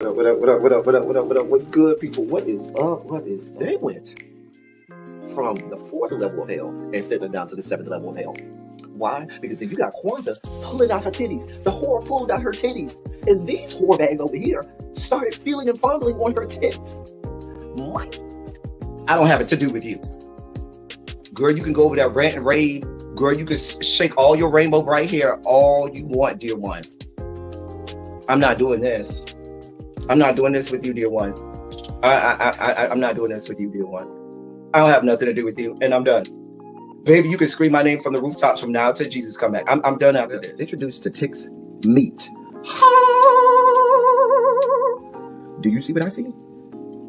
What up, what up, what up, what up, what up, what up? What's good, people? What is up? What is They went from the fourth level of hell and sent us down to the seventh level of hell. Why? Because then you got Kwanzaa pulling out her titties. The whore pulled out her titties. And these whore bags over here started feeling and fondling on her tits. Mike, I don't have it to do with you. Girl, you can go over there, rant and rave. Girl, you can shake all your rainbow bright hair all you want, dear one. I'm not doing this. I'm not doing this with you, dear one. I'm not doing this with you, dear one. I don't have nothing to do with you, and I'm done. Baby, you can scream my name from the rooftops from now till Jesus come back. I'm done after this. Introduced to Tick's Meat. Do you see what I see?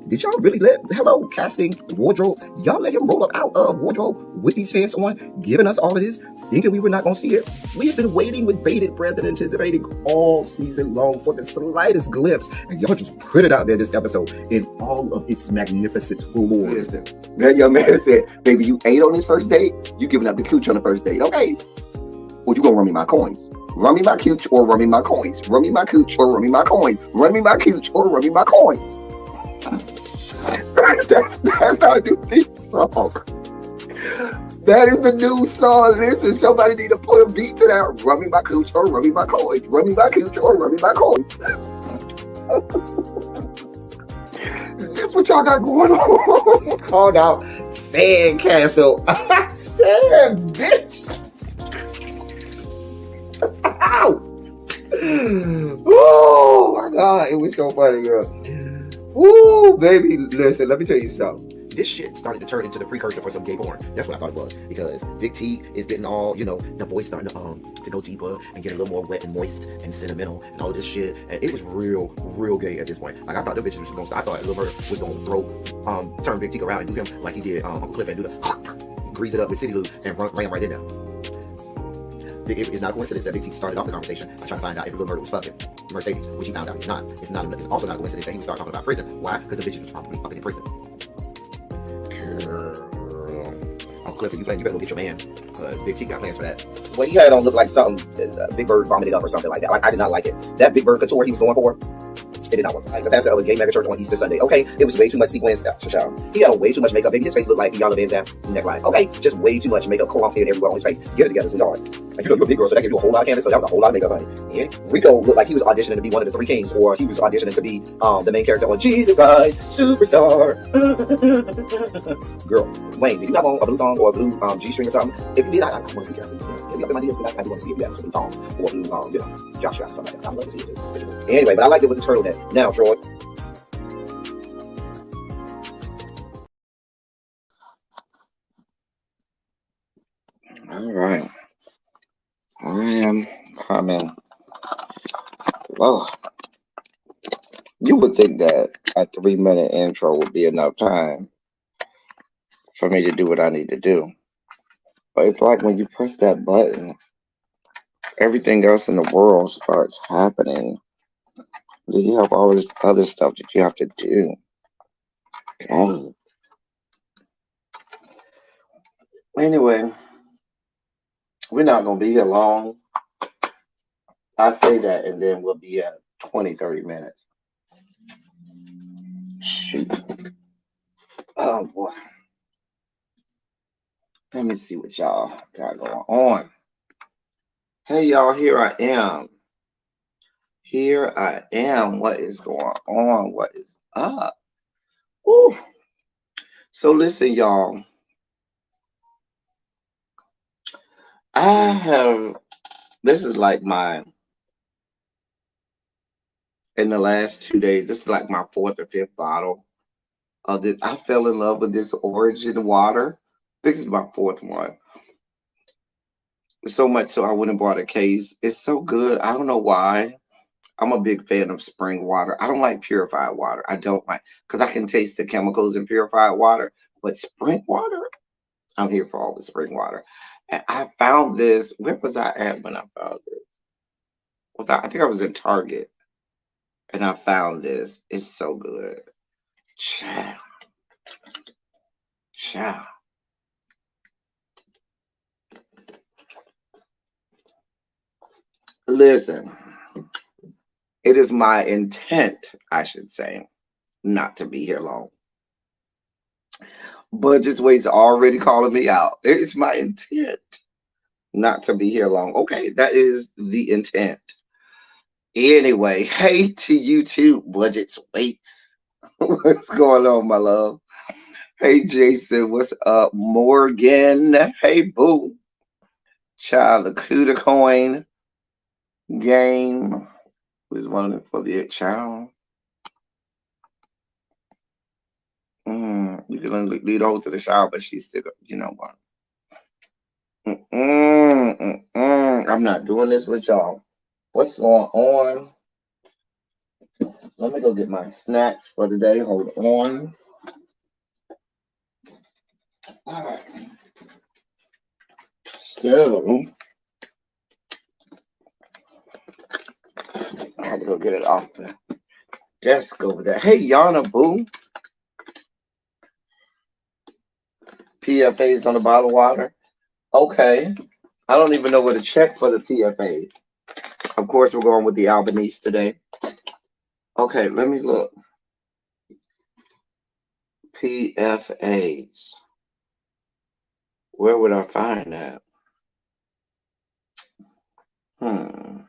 Did y'all really hello, casting, wardrobe, y'all let him roll up out of wardrobe with these fans on, giving us all of this, thinking we were not going to see it? We have been waiting with bated breath and anticipating all season long for the slightest glimpse, and y'all just put it out there this episode in all of its magnificent glory. Listen, that young man said, baby, you ate on this first date, you giving up the cooch on the first date, okay? Well, you gonna run me my coins. Run me my cooch or run me my coins. Run me my cooch or run me my coins. Run me my cooch or run me my coins. That's our new theme song. That is the new song. Listen, somebody need to put a beat to that. Run me my cooch or run me my coins. Run me my cooch or run me my coins. That's what y'all got going on. Called out Sandcastle. Sand, bitch. Ow. Oh my God, it was so funny, girl. Ooh, baby, listen, let me tell you something. This shit started to turn into the precursor for some gay porn. That's what I thought it was. Because Big T is getting all, the voice starting to go deeper and get a little more wet and moist and sentimental and all this shit. And it was real gay at this point. Like, I thought the bitch was gonna, I thought Lil Murder was gonna turn Big T around and do him like he did Uncle Cliff and do the grease it up with City Lou and ran right in there. It's not a coincidence that Big T started off the conversation by trying to find out if Lil Murder was fucking Mercedes, which he found out he's not. It's also not a coincidence that he would start talking about prison. Why? Because the bitches was probably fucking in prison. Girl. Uncle Clifford, you better go get your man. Big T got plans for that. Well, he had on look like something Big Bird vomited up or something like that. Like, I did not like it. That Big Bird couture he was going for, it did not work. Like the pastor of a gay mega church on Easter Sunday. Okay, it was way too much sequins. He had way too much makeup. Baby, his face looked like Yalla Van Zap's neckline. Okay, just way too much makeup clumped in everywhere on his face. Get it together, sweetheart. And you're a big girl, so that gives you a whole lot of canvas. So that was a whole lot of makeup, honey. And Rico looked like he was auditioning to be one of the three kings, or he was auditioning to be the main character on Jesus Christ Superstar. Girl, Wayne, did you have on a blue thong or a blue G-string or something? If you did, I want to see it. Hit me up in my DMs. I do want to see if you have some blue thong or blue, Josh or something like that. I'd love to see it too. Anyway, but I liked it with the turtleneck. Now, Troy. All right, I am coming. Well, you would think that a 3-minute intro would be enough time for me to do what I need to do. But it's like when you press that button, everything else in the world starts happening. Then you have all this other stuff that you have to do. Oh. Anyway, we're not going to be here long. I say that, and then we'll be at 20-30 minutes. Shoot. Oh, boy. Let me see what y'all got going on. Hey, y'all, here I am. Here I am. What is going on? What is up? Ooh. So listen, y'all. This is like in the last 2 days, this is like my 4th or 5th bottle of this. I fell in love with this Origin water. This is my 4th one. So much so I went and bought a case. It's so good. I don't know why. I'm a big fan of spring water. I don't like purified water. I don't like, because I can taste the chemicals in purified water. But spring water, I'm here for all the spring water. And I found this. Where was I at when I found it? I think I was in Target. And I found this. It's so good. Ciao. Ciao. Listen. It is my intent, I should say, not to be here long. Budget's Ways already calling me out. It's my intent not to be here long. Okay, that is the intent. Anyway, hey to you too, Budget's Waits. What's going on, my love? Hey, Jason, what's up? Morgan, hey, boo. Child, the Cuda coin game is one for the child. You can only lead her to the shower, but she's still, you know what? I'm not doing this with y'all. What's going on? Let me go get my snacks for the day. Hold on. All right. So, I had to go get it off the desk over there. Hey, Yana, boo. PFAs on the bottled water. Okay. I don't even know where to check for the PFAs. Of course, we're going with the Albanese today. Okay, let me look. PFAs. Where would I find that? I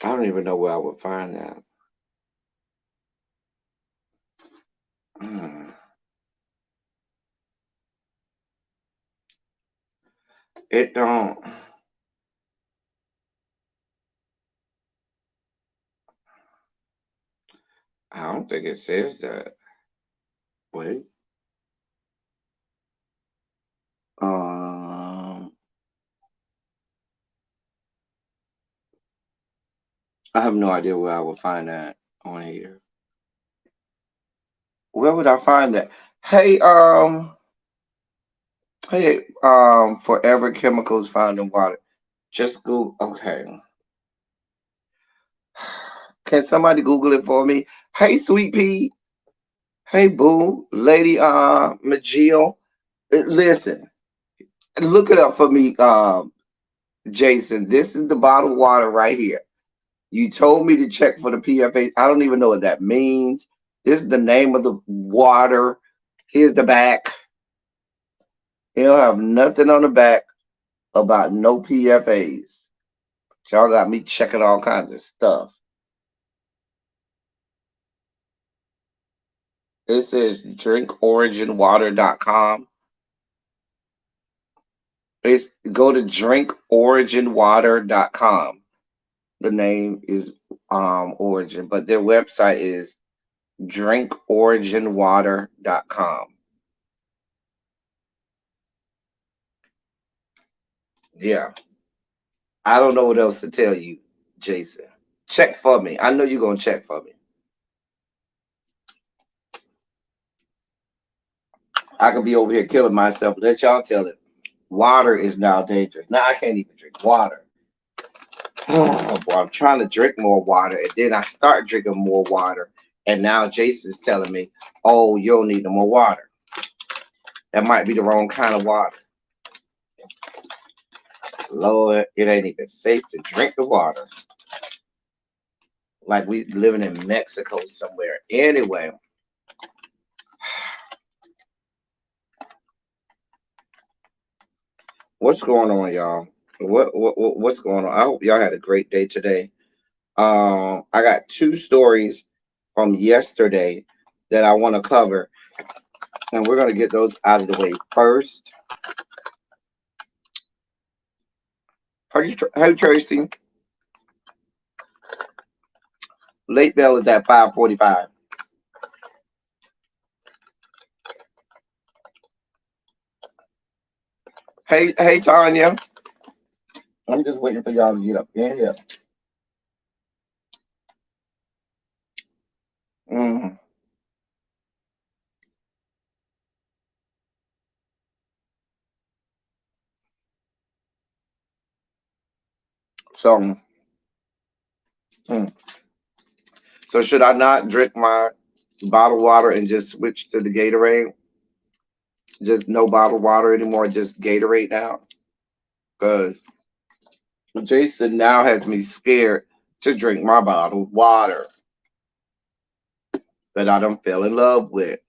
don't even know where I would find that. It don't. I don't think it says that. Wait. I have no idea where I would find that on here. Where would I find that? Hey, forever chemicals found in water. Just Google. Okay. Can somebody Google it for me? Hey, Sweet Pea. Hey, Boo. Lady, Magio. Listen, look it up for me, Jason. This is the bottled water right here. You told me to check for the PFA. I don't even know what that means. This is the name of the water. Here's the back. It don't have nothing on the back about no PFAs. Y'all got me checking all kinds of stuff. It says drinkoriginwater.com. It's go to drinkoriginwater.com. The name is Origin, but their website is drinkoriginwater.com. Yeah. I don't know what else to tell you, Jason. Check for me. I know you're gonna check for me. I could be over here killing myself. Let y'all tell it. Water is now dangerous. Now I can't even drink water. Oh boy, I'm trying to drink more water, and then I start drinking more water, and now Jason's telling me, "Oh, you'll need more water." That might be the wrong kind of water. Lord, it ain't even safe to drink the water. Like we living in Mexico somewhere. Anyway, what's going on, y'all? What's going on? I hope y'all had a great day today. I got two stories from yesterday that I want to cover, and we're gonna get those out of the way first. Hey Tracy, late bell is at 5:45. Hey Tanya, I'm just waiting for y'all to get up in here. Mm. So, mm. So should I not drink my bottled water and just switch to the Gatorade? Just no bottled water anymore, just Gatorade now? Cause Jason now has me scared to drink my bottled water that I done fell in love with.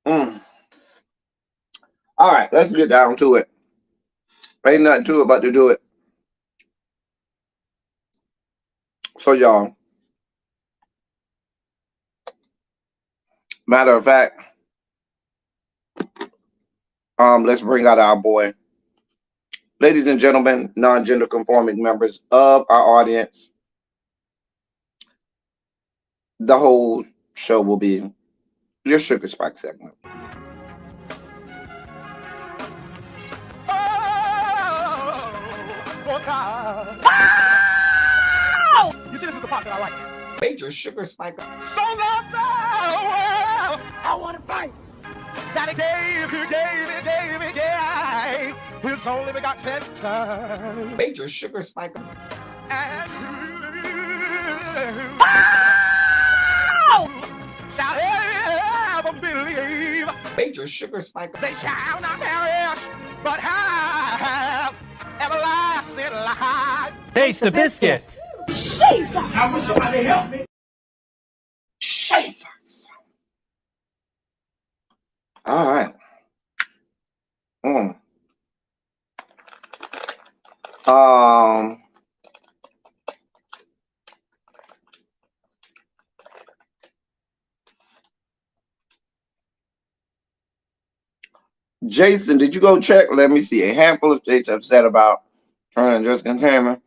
Mm. All right, let's get down to it. Ain't nothing to it but to do it. So, y'all, matter of fact, let's bring out our boy. Ladies and gentlemen, non-gender conforming members of our audience, the whole show will be your Sugar Spike segment. Oh, God. You see, this is the part that I like. Major Sugar Spike. So long now, I want to fight. That he gave his only begotten son. Major Sugar Spike. And shall ever believe Major Sugar Spike. they shall not perish, but have everlasting life. Taste the biscuit. Jesus! I wish somebody help me. Jesus. All right. Mm. Jason, did you go check? Let me see. A handful of states upset about trying to just containment.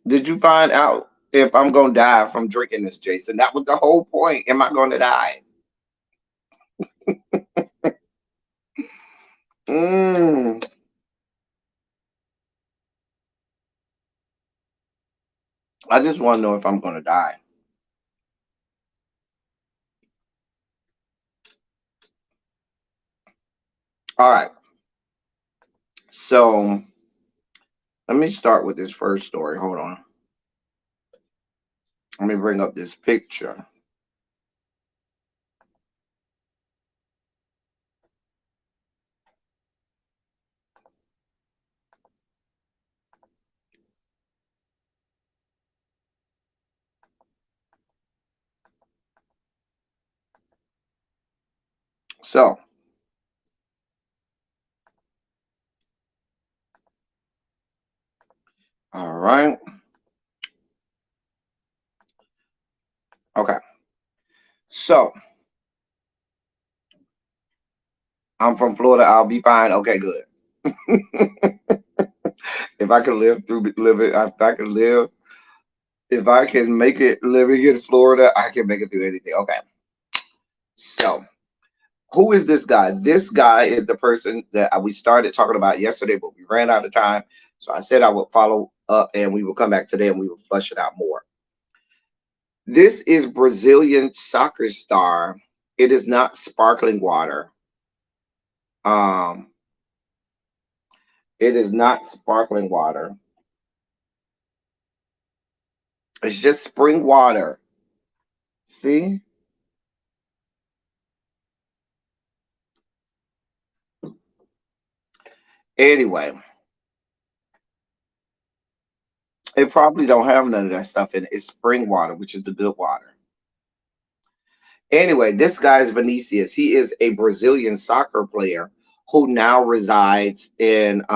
Did you find out if I'm gonna die from drinking this, Jason? That was the whole point. Am I gonna die? Mm. I just want to know if I'm gonna die. All right. So let me start with this first story. Hold on. Let me bring up this picture. So, all right. Okay. So, I'm from Florida. I'll be fine. Okay, good. If I can live it, if I can live, if I can make it living in Florida, I can make it through anything. Okay. So, who is this guy? This guy is the person that we started talking about yesterday, but we ran out of time. So I said I would follow up and we will come back today and we will flush it out more. This is Brazilian soccer star. It is not sparkling water. Um, it is not sparkling water. It's just spring water. See? Anyway, it probably don't have none of that stuff in it. It's spring water, which is the good water. Anyway, this guy is Vinicius. He is a Brazilian soccer player who now resides in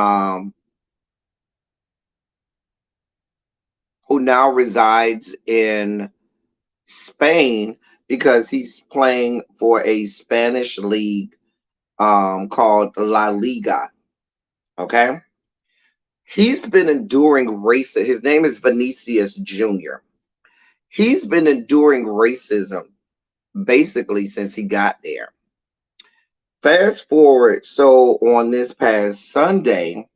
Spain because he's playing for a Spanish league called La Liga. Okay. He's been enduring racism. His name is Vinicius Jr. He's been enduring racism basically since he got there. Fast forward, so on this past Sunday,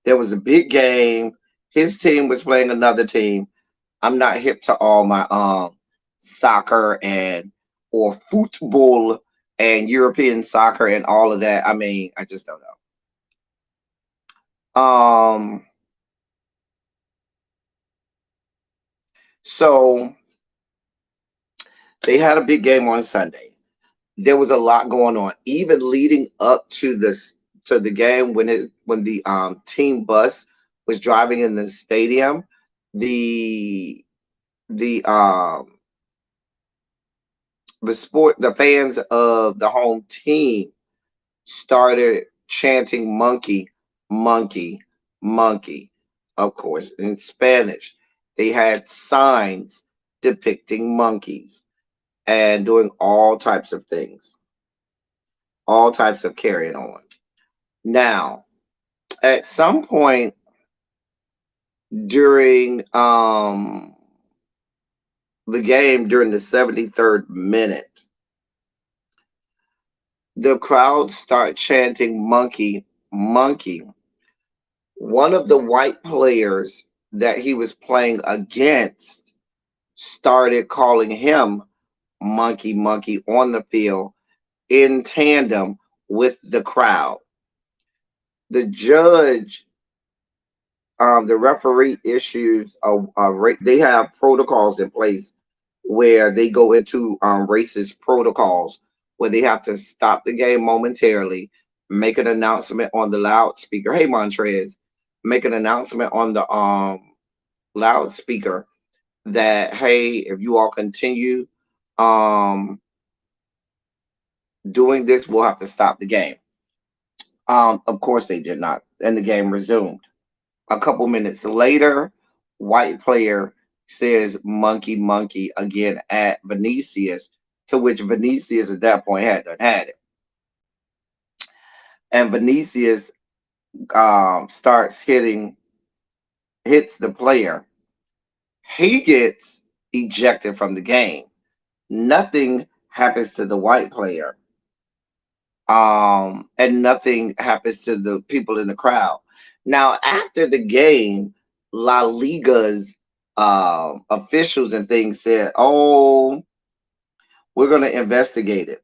there was a big game. His team was playing another team. I'm not hip to all my soccer and or football and European soccer and all of that. I mean, I just don't know. So They had a big game on Sunday. There was a lot going on, even leading up to the game when the team bus was driving in the stadium. The the um the fans of the home team started chanting monkey, monkey, monkey, of course, in Spanish. They had signs depicting monkeys and doing all types of things, all types of carrying on. Now, at some point during the game, during the 73rd minute, the crowd start chanting monkey, monkey. One of the white players that he was playing against started calling him monkey, monkey on the field in tandem with the crowd. The judge, the referee issues they have protocols in place where they go into racist protocols where they have to stop the game momentarily, make an announcement on the loudspeaker. Hey, Montrez, make an announcement on the loudspeaker that, hey, if you all continue um, doing this, we'll have to stop the game. Of course, they did not, and the game resumed. A couple minutes later, white player says monkey, monkey again at Vinicius, to which Vinicius at that point had done had it. And Vinicius starts hits the player. He gets ejected from the game. Nothing happens to the white player, and nothing happens to the people in the crowd. Now, after the game, La Liga's officials and things said, "Oh, we're going to investigate it."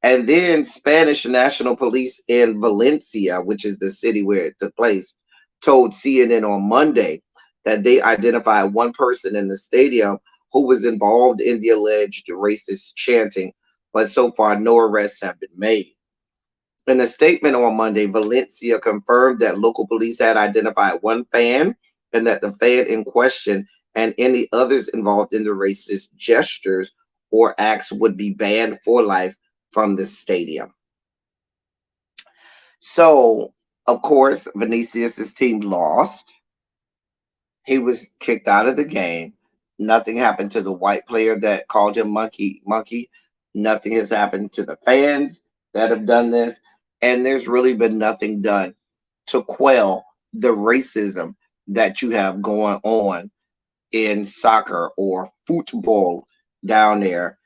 And then Spanish National Police in Valencia, which is the city where it took place, told CNN on Monday that they identified one person in the stadium who was involved in the alleged racist chanting, but so far no arrests have been made. In a statement on Monday, Valencia confirmed that local police had identified one fan and that the fan in question and any others involved in the racist gestures or acts would be banned for life from the stadium. So, of course, Vinicius' team lost. He was kicked out of the game. Nothing happened to the white player that called him monkey, monkey. Nothing has happened to the fans that have done this. And there's really been nothing done to quell the racism that you have going on in soccer or football down there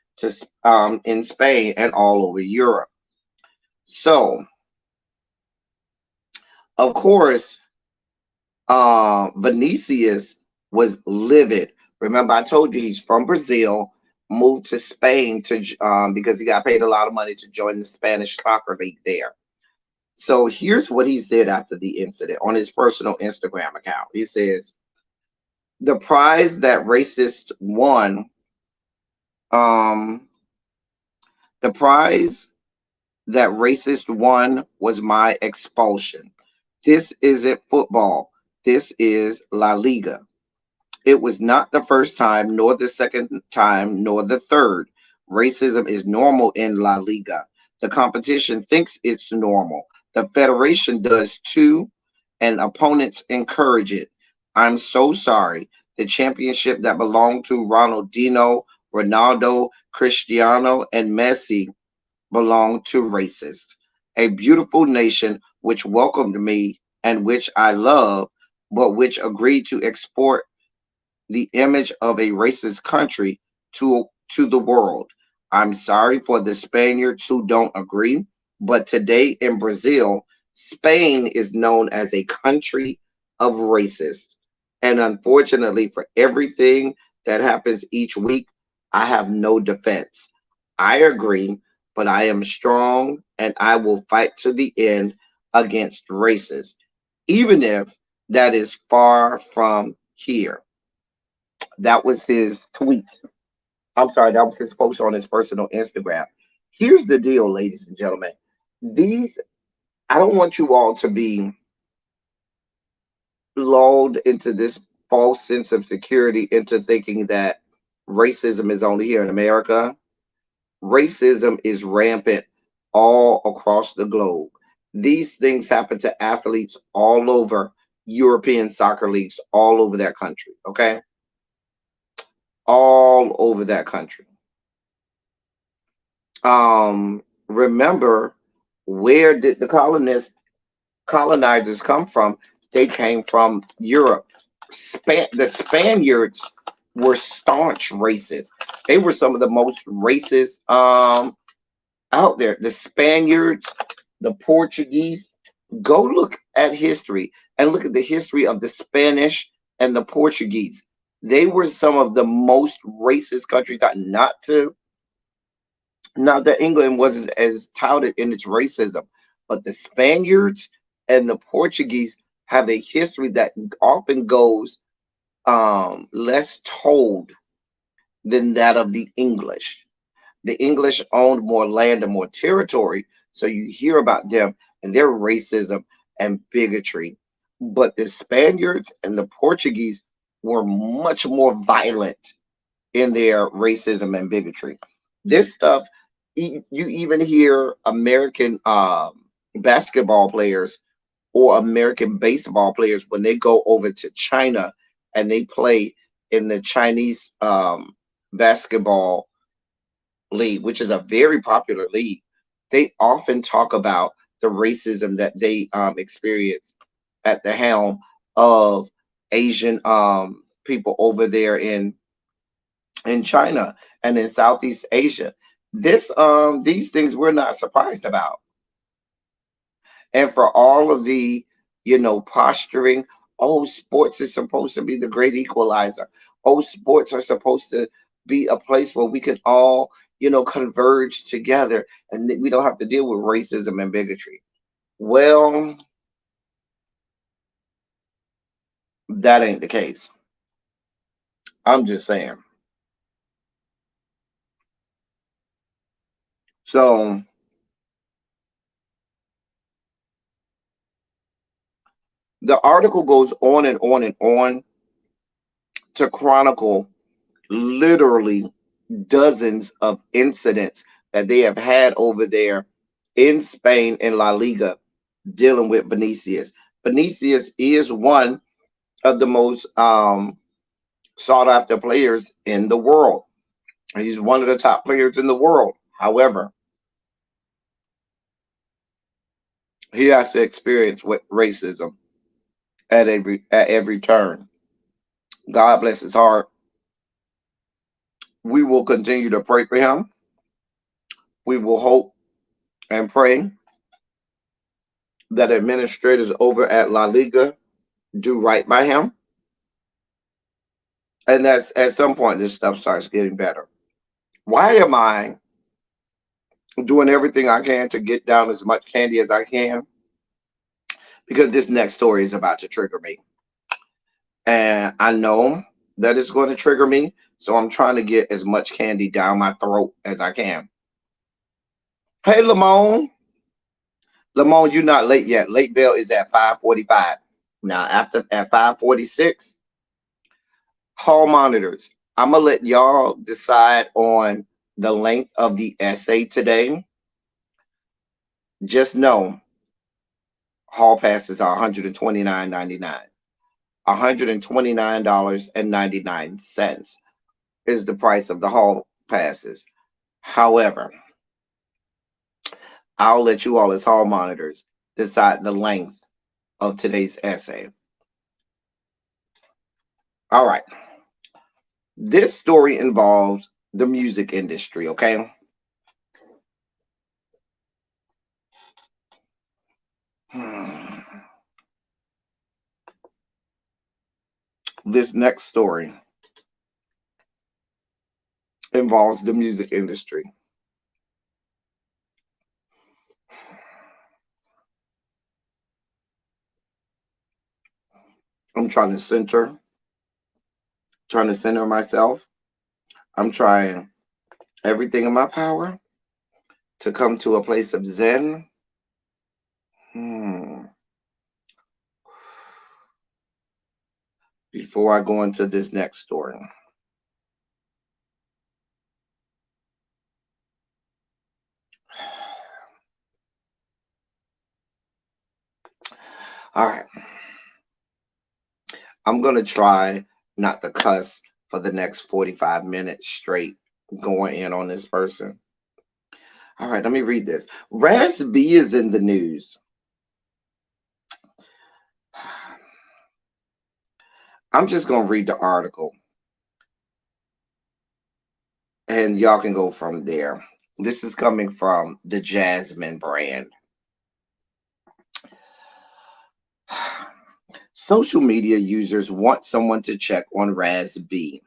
in Spain and all over Europe. So, of course, Vinicius was livid. Remember, I told you he's from Brazil, moved to Spain because he got paid a lot of money to join the Spanish soccer league there. So here's what he said after the incident on his personal Instagram account. He says, "The prize that racist won, um, the prize that racist won was my expulsion. This isn't football. This is La Liga. It was not the first time, nor the second time, nor the third. Racism is normal in La Liga. The competition thinks it's normal. The federation does too, and opponents encourage it. I'm so sorry. The championship that belonged to Ronaldo, Cristiano, and Messi belonged to racists. A beautiful nation which welcomed me and which I love, but which agreed to export the image of a racist country to the world. I'm sorry for the Spaniards who don't agree, but today in Brazil, Spain is known as a country of racists. And unfortunately, for everything that happens each week, I have no defense. I agree, but I am strong and I will fight to the end against racists, even if that is far from here." That was his tweet I'm sorry, that was his post on his personal Instagram. Here's the deal, ladies and gentlemen. These, I don't want you all to be lulled into this false sense of security into thinking that racism is only here in America. Racism is rampant all across the globe. These things happen to athletes all over European soccer leagues, all over that country, okay? All over that country. Remember, where did the colonizers come from? They came from Europe. The Spaniards were staunch racists. They were some of the most racist out there. The Spaniards, the Portuguese. Go look at history and look at the history of the Spanish and the Portuguese. They were some of the most racist countries. Not that England wasn't as touted in its racism, but the Spaniards and the Portuguese have a history that often goes less told than that of the English. The English owned more land and more territory, so you hear about them and their racism and bigotry. But the Spaniards and the Portuguese were much more violent in their racism and bigotry. This stuff, you even hear American basketball players or American baseball players when they go over to China and they play in the Chinese basketball league, which is a very popular league. They often talk about the racism that they experience at the helm of Asian people over there in China and in Southeast Asia. These things we're not surprised about. And for all of the, posturing, oh, sports is supposed to be the great equalizer. Oh, sports are supposed to be a place where we can all, converge together and we don't have to deal with racism and bigotry. Well, that ain't the case. I'm just saying. So the article goes on and on and on to chronicle literally dozens of incidents that they have had over there in Spain in La Liga dealing with Vinicius. Vinicius is one of the most sought after players in the world. He's one of the top players in the world. However, he has to experience with racism at every turn. God bless his heart. We will continue to pray for him. We will hope and pray that administrators over at La Liga do right by him. And that's at some point this stuff starts getting better. Why am I doing everything I can to get down as much candy as I can? Because this next story is about to trigger me. And I know that it's going to trigger me. So I'm trying to get as much candy down my throat as I can. Hey, Lamone. Lamone, you're not late yet. Late bell is at 5:45. Now, at 5:46, hall monitors. I'm going to let y'all decide on the length of the essay today. Just know hall passes are $129.99. $129.99 is the price of the hall passes. However, I'll let you all as hall monitors decide the length of today's essay. All right. This story involves the music industry, okay? This next story involves the music industry. I'm trying to center myself. I'm trying everything in my power to come to a place of zen. Hmm. Before I go into this next story. All right. I'm going to try not to cuss for the next 45 minutes straight going in on this person. All right, let me read this. Raz B is in the news. I'm just going to read the article and y'all can go from there. This is coming from the Jasmine brand. Social media users want someone to check on Raz B.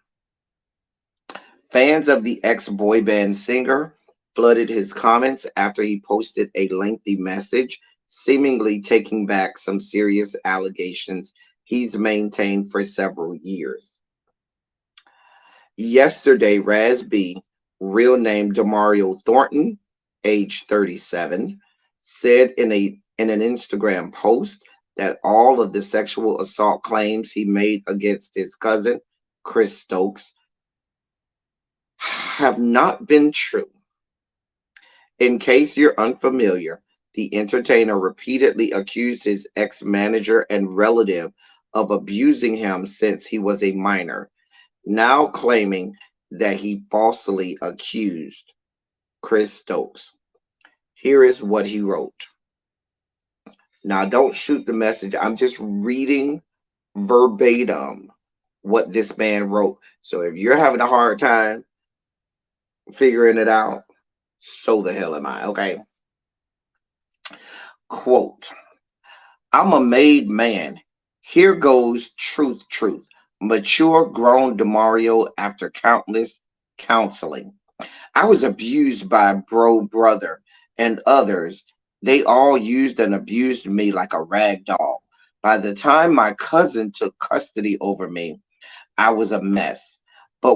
Fans of the ex-boy band singer flooded his comments after he posted a lengthy message, seemingly taking back some serious allegations he's maintained for several years. Yesterday, Raz B, real name Demario Thornton, age 37, said in an Instagram post that all of the sexual assault claims he made against his cousin, Chris Stokes, have not been true. In case you're unfamiliar, the entertainer repeatedly accused his ex-manager and relative of abusing him since he was a minor, now claiming that he falsely accused Chris Stokes. Here is what he wrote. Now, don't shoot the message. I'm just reading verbatim what this man wrote. So if you're having a hard time figuring it out, so the hell am I, okay? Quote, I'm a made man. Here goes truth, truth. Mature grown Demario after countless counseling. I was abused by bro brother and others. They all used and abused me like a rag doll. By the time my cousin took custody over me, I was a mess. But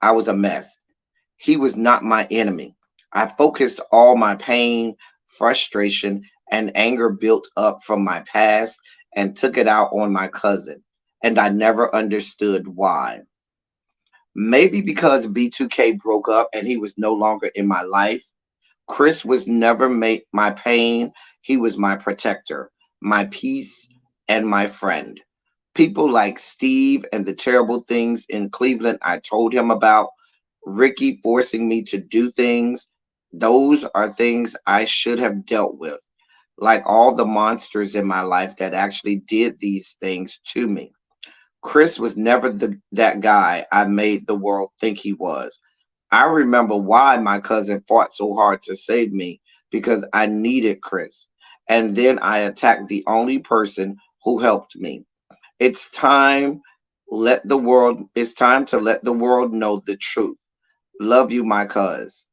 I was a mess. He was not my enemy. I focused all my pain, frustration, and anger built up from my past and took it out on my cousin. And I never understood why. Maybe because B2K broke up and he was no longer in my life. Chris was never my pain. He was my protector, my peace, and my friend. People like Steve and the terrible things in Cleveland I told him about, Ricky forcing me to do things, those are things I should have dealt with, like all the monsters in my life that actually did these things to me. Chris was never that guy I made the world think he was. I remember why my cousin fought so hard to save me because I needed Chris. And then I attacked the only person who helped me. It's time to let the world know the truth. Love you, my cuz.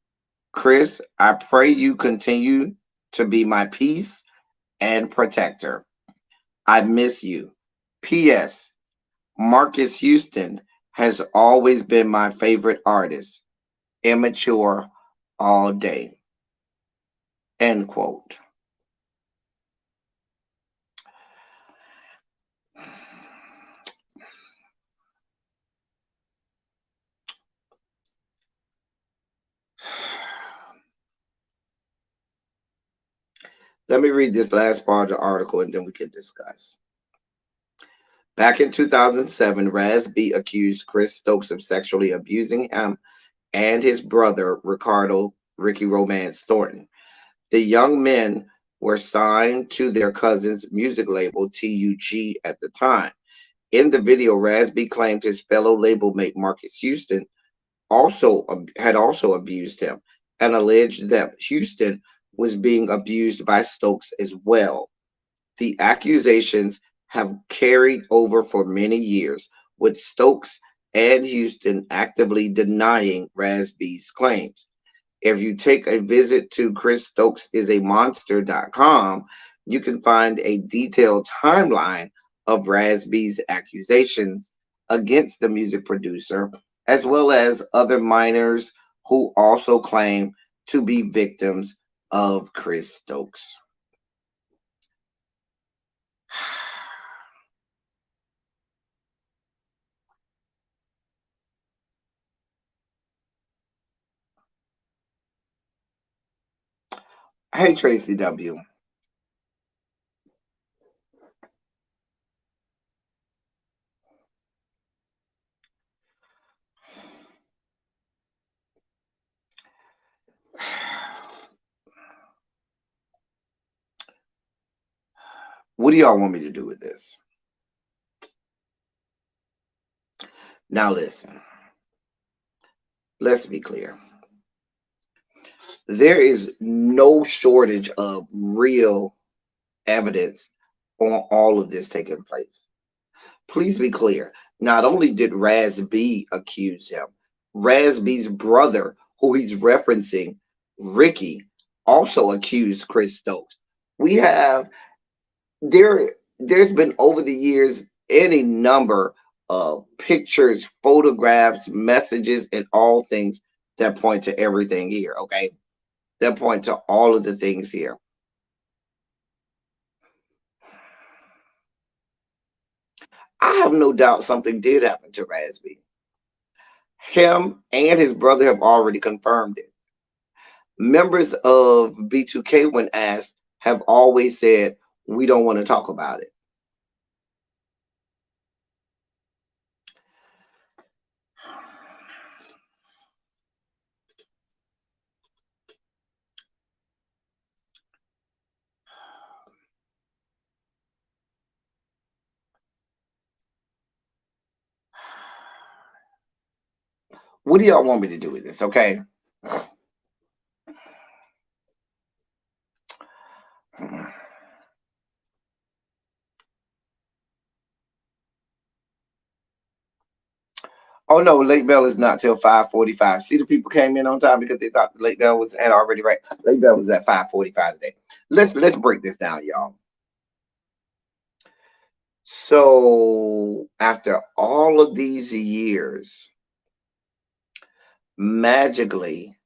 Chris, I pray you continue to be my peace and protector. I miss you. P.S. Marcus Houston has always been my favorite artist. Immature all day. End quote. Let me read this last part of the article and then we can discuss. Back in 2007, Raz B accused Chris Stokes of sexually abusing him and his brother, Ricky Romance Thornton. The young men were signed to their cousin's music label, TUG, at the time. In the video, Raz B claimed his fellow label mate Marcus Houston had also abused him and alleged that Houston was being abused by Stokes as well. The accusations have carried over for many years, with Stokes and Houston actively denying Raz B's claims. If you take a visit to chrisstokeisisamonster.com, you can find a detailed timeline of Raz B's accusations against the music producer, as well as other minors who also claim to be victims of Chris Stokes. Hey, Tracy W. What do y'all want me to do with this? Now, listen, let's be clear. There is no shortage of real evidence on all of this taking place. Please be clear. Not only did Raz B accuse him, Raz B's brother, who he's referencing, Ricky, also accused Chris Stokes. We have there's been over the years any number of pictures, photographs, messages, and all things that point to everything here, okay? That point to all of the things here. I have no doubt something did happen to Rasby. Him and his brother have already confirmed it. Members of B2K, when asked, have always said, we don't want to talk about it. What do y'all want me to do with this, okay? Oh no, late bell is not till 5:45. See, the people came in on time because they thought the late bell was had already right. Late bell is at 5:45 today. Let's break this down, y'all. So after all of these years, magically,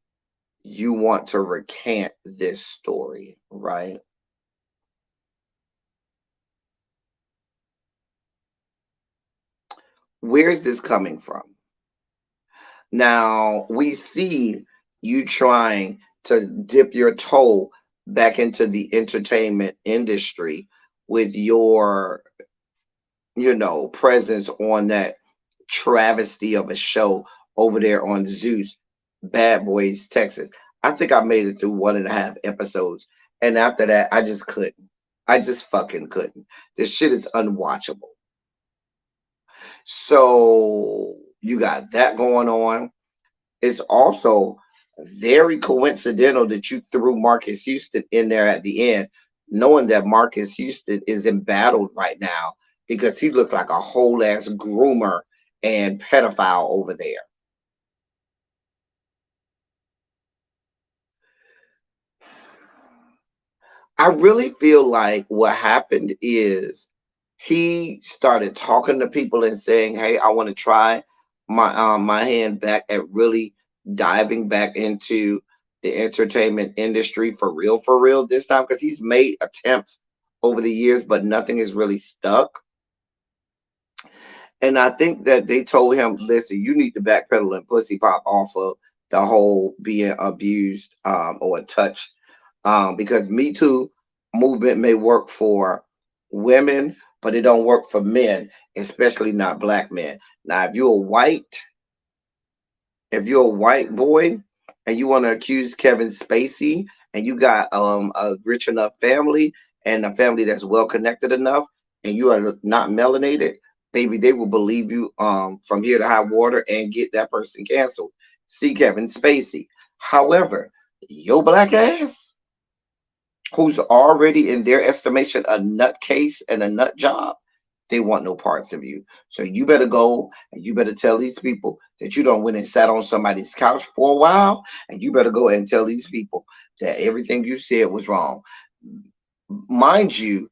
you want to recant this story, right? Where's this coming from? Now, we see you trying to dip your toe back into the entertainment industry with your, presence on that travesty of a show over there on Zeus, Bad Boys, Texas. I think I made it through 1.5 episodes. And after that, I just couldn't. I just fucking couldn't. This shit is unwatchable. So you got that going on. It's also very coincidental that you threw Marcus Houston in there at the end, knowing that Marcus Houston is embattled right now because he looks like a whole ass groomer and pedophile over there. I really feel like what happened is he started talking to people and saying, "Hey, I want to try my hand back at really diving back into the entertainment industry for real this time," because he's made attempts over the years, but nothing is really stuck. And I think that they told him, "Listen, you need to backpedal and pussy pop off of the whole being abused or touched, because Me Too movement may work for women, but it don't work for men, especially not black men. Now, if you're a white boy and you want to accuse Kevin Spacey and you got a rich enough family and a family that's well connected enough and you are not melanated, baby, they will believe you from here to high water and get that person canceled. See Kevin Spacey. However, your black ass, who's already in their estimation a nutcase and a nut job, they want no parts of you. So you better go and you better tell these people that you don't went and sat on somebody's couch for a while, and you better go and tell these people that everything you said was wrong. Mind you,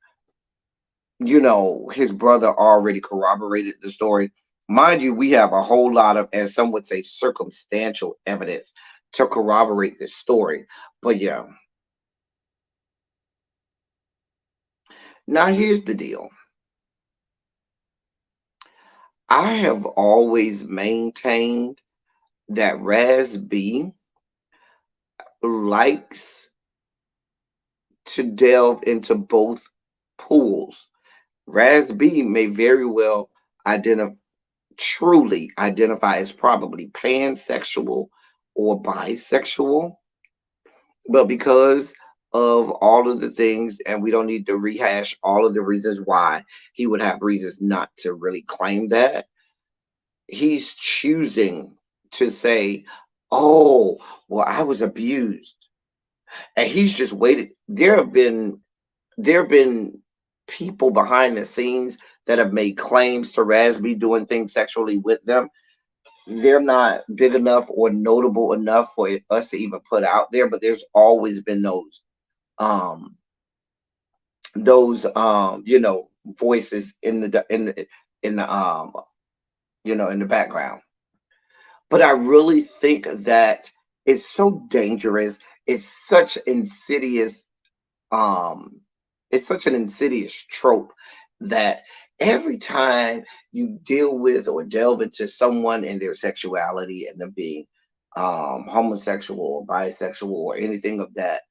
his brother already corroborated the story Mind you, we have a whole lot of, as some would say, circumstantial evidence to corroborate this story. But yeah, now here's the deal. I have always maintained that Raz B likes to delve into both pools. Raz B may very well identify truly identify as probably pansexual or bisexual, but because of all of the things, and we don't need to rehash all of the reasons why he would have reasons not to really claim that, he's choosing to say, oh, well, I was abused. And he's just waited. There have been people behind the scenes that have made claims to Rasby doing things sexually with them. They're not big enough or notable enough for us to even put out there, but there's always been um those voices in the background. But I really think that it's so dangerous. It's such insidious um it's such an insidious trope that every time you deal with or delve into someone and their sexuality and them being homosexual or bisexual or anything of that,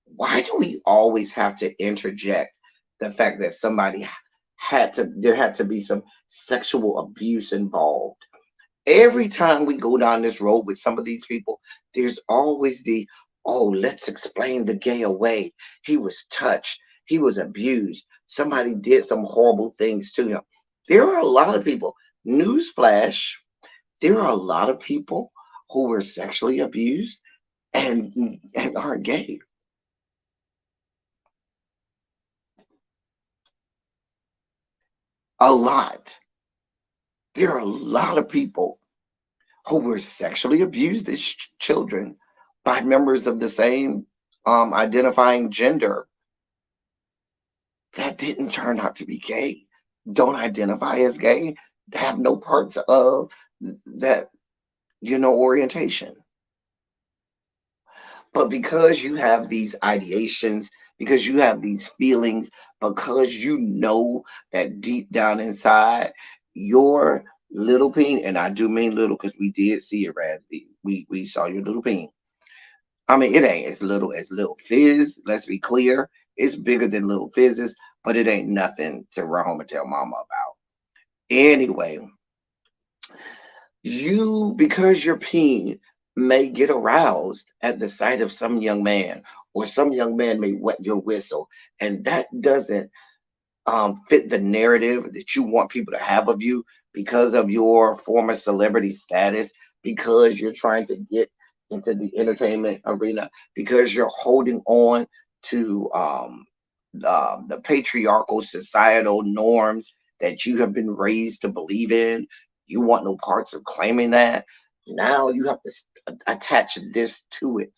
why do we always have to interject the fact that somebody had to be some sexual abuse involved? Every time we go down this road with some of these people, there's always oh, let's explain the gay away. He was touched, he was abused, somebody did some horrible things to him. There are a lot of people, newsflash, there are a lot of people who were sexually abused and aren't gay. A lot. There are a lot of people who were sexually abused as children by members of the same identifying gender that didn't turn out to be gay, don't identify as gay, have no parts of that orientation. But because you have these ideations, because you have these feelings, because you know that deep down inside, your little peen, and I do mean little because we did see it, Raspy. We saw your little peen. I mean, it ain't as little as Little Fizz. Let's be clear. It's bigger than Little Fizz's, but it ain't nothing to run home and tell mama about. Anyway, because your peen may get aroused at the sight of some young man, or some young man may wet your whistle, and that doesn't fit the narrative that you want people to have of you because of your former celebrity status, because you're trying to get into the entertainment arena, because you're holding on to the patriarchal societal norms that you have been raised to believe in. You want no parts of claiming that. Now you have to attach this to it.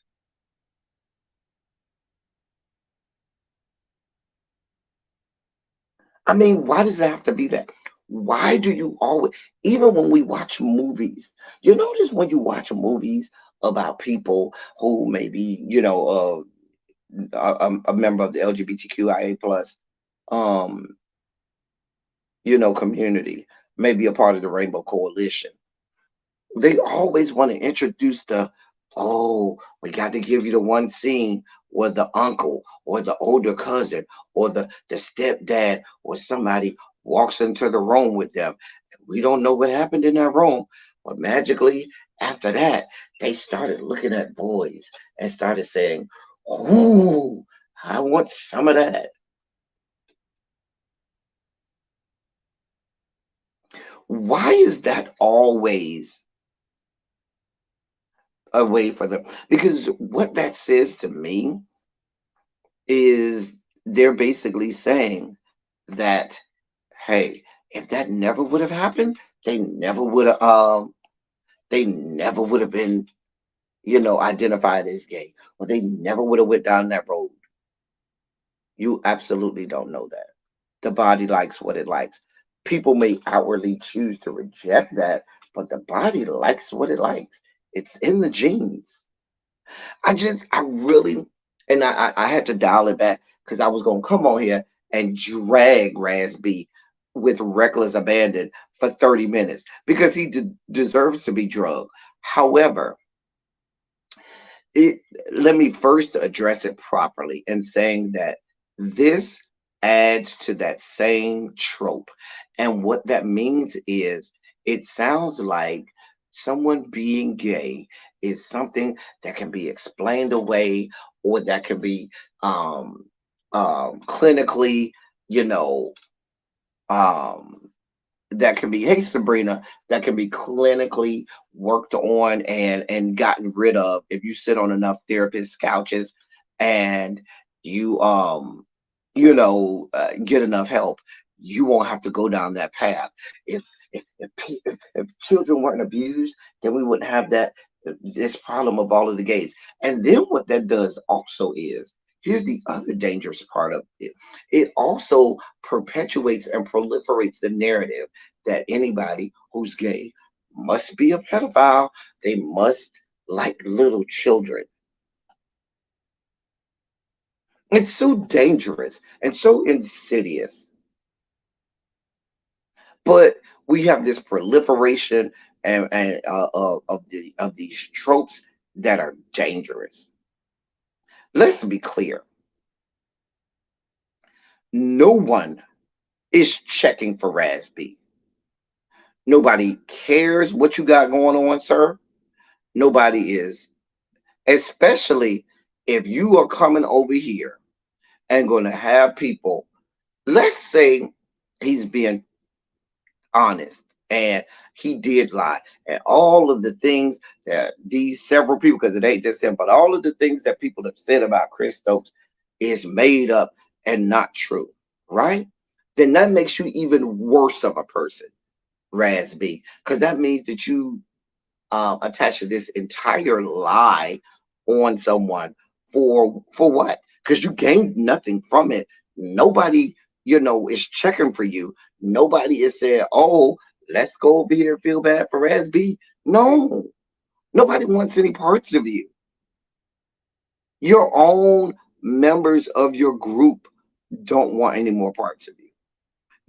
I mean, why does it have to be that? Why do you always, even when we watch movies, you notice when you watch movies about people who may be, a member of the LGBTQIA plus, um, community, maybe a part of the Rainbow Coalition. They always want to introduce oh, we got to give you the one scene where the uncle or the older cousin or the stepdad or somebody walks into the room with them. We don't know what happened in that room, but magically after that, they started looking at boys and started saying, "Ooh, I want some of that." Why is that always a way for them? Because what that says to me is they're basically saying that, hey, if that never would have happened, they never would have been, identified as gay, or they never would have went down that road. You absolutely don't know that. The body likes what it likes. People may outwardly choose to reject that, but the body likes what it likes. It's in the genes. I really, and I had to dial it back because I was gonna come on here and drag Rasby with reckless abandon for 30 minutes because he deserves to be drugged. However, it let me first address it properly in saying that this adds to that same trope. And what that means is it sounds like someone being gay is something that can be explained away or that can be um clinically, you know, um that can be, hey Sabrina, that can be clinically worked on and gotten rid of if you sit on enough therapist couches and you get enough help. You won't have to go down that path. If children weren't abused, then we wouldn't have that this problem of all of the gays. And then what that does also is, here's the other dangerous part of it. It also perpetuates and proliferates the narrative that anybody who's gay must be a pedophile. They must like little children. It's so dangerous and so insidious. But we have this proliferation of these tropes that are dangerous. Let's be clear. No one is checking for Rasby. Nobody cares what you got going on, sir. Nobody is, especially if you are coming over here and going to have people. Let's say he's being honest and he did lie, and all of the things that these several people, because it ain't just him, but all of the things that people have said about Chris Stokes is made up and not true, right? Then that makes you even worse of a person, Rasby, because that means that you attach this entire lie on someone for what? Because you gained nothing from it. Nobody, is checking for you. Nobody is saying, "Oh, let's go over here and feel bad for SB." No, nobody wants any parts of you. Your own members of your group don't want any more parts of you.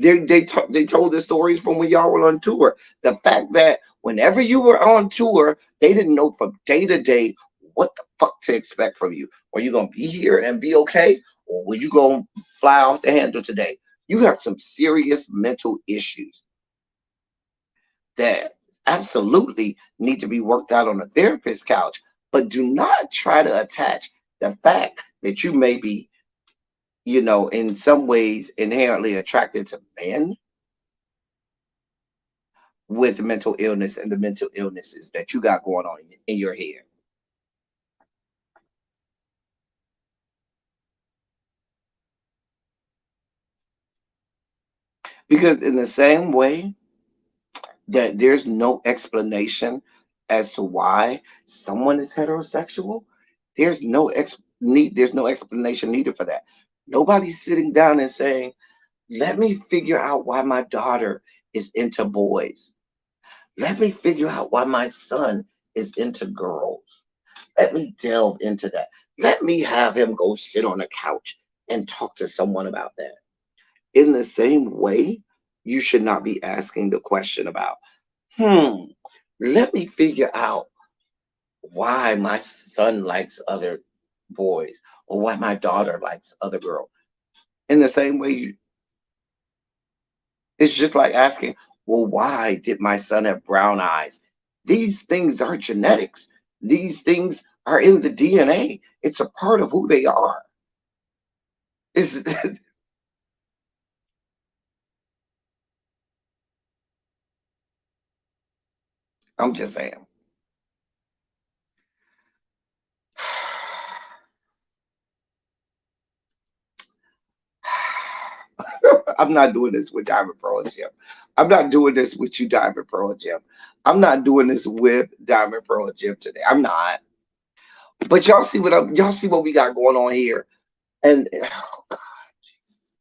They told the stories from when y'all were on tour. The fact that whenever you were on tour, they didn't know from day to day what the fuck to expect from you. Are you gonna be here and be okay, or were you gonna fly off the handle today? You have some serious mental issues that absolutely need to be worked out on a therapist couch. But do not try to attach the fact that you may be, in some ways inherently attracted to men with mental illness and the mental illnesses that you got going on in your head. Because in the same way that there's no explanation as to why someone is heterosexual, there's no explanation needed for that. Nobody's sitting down and saying, "Let me figure out why my daughter is into boys. Let me figure out why my son is into girls. Let me delve into that. Let me have him go sit on a couch and talk to someone about that." In the same way, you should not be asking the question about, hmm, let me figure out why my son likes other boys or why my daughter likes other girls. In the same way, it's just like asking, well, why did my son have brown eyes? These things are genetics. These things are in the DNA. It's a part of who they are. It's, I'm just saying. I'm not doing this with Diamond Pearl Jim. I'm not doing this with you, Diamond Pearl Jim. I'm not doing this with Diamond Pearl Jim today. I'm not. But y'all see what we got going on here. And oh God, Jesus.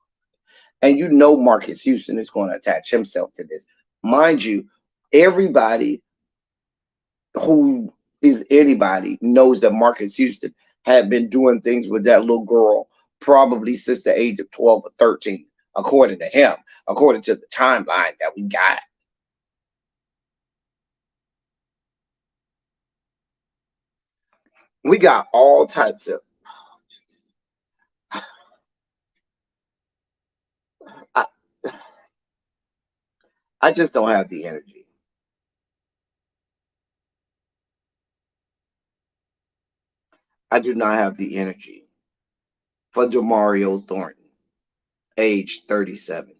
And you know Marcus Houston is going to attach himself to this. Mind you, everybody who is anybody knows that Marcus Houston had been doing things with that little girl probably since the age of 12 or 13, according to him, according to the timeline that we got. We got all types of. I, I just don't have the energy. I do not have the energy for Demario Thornton, age 37.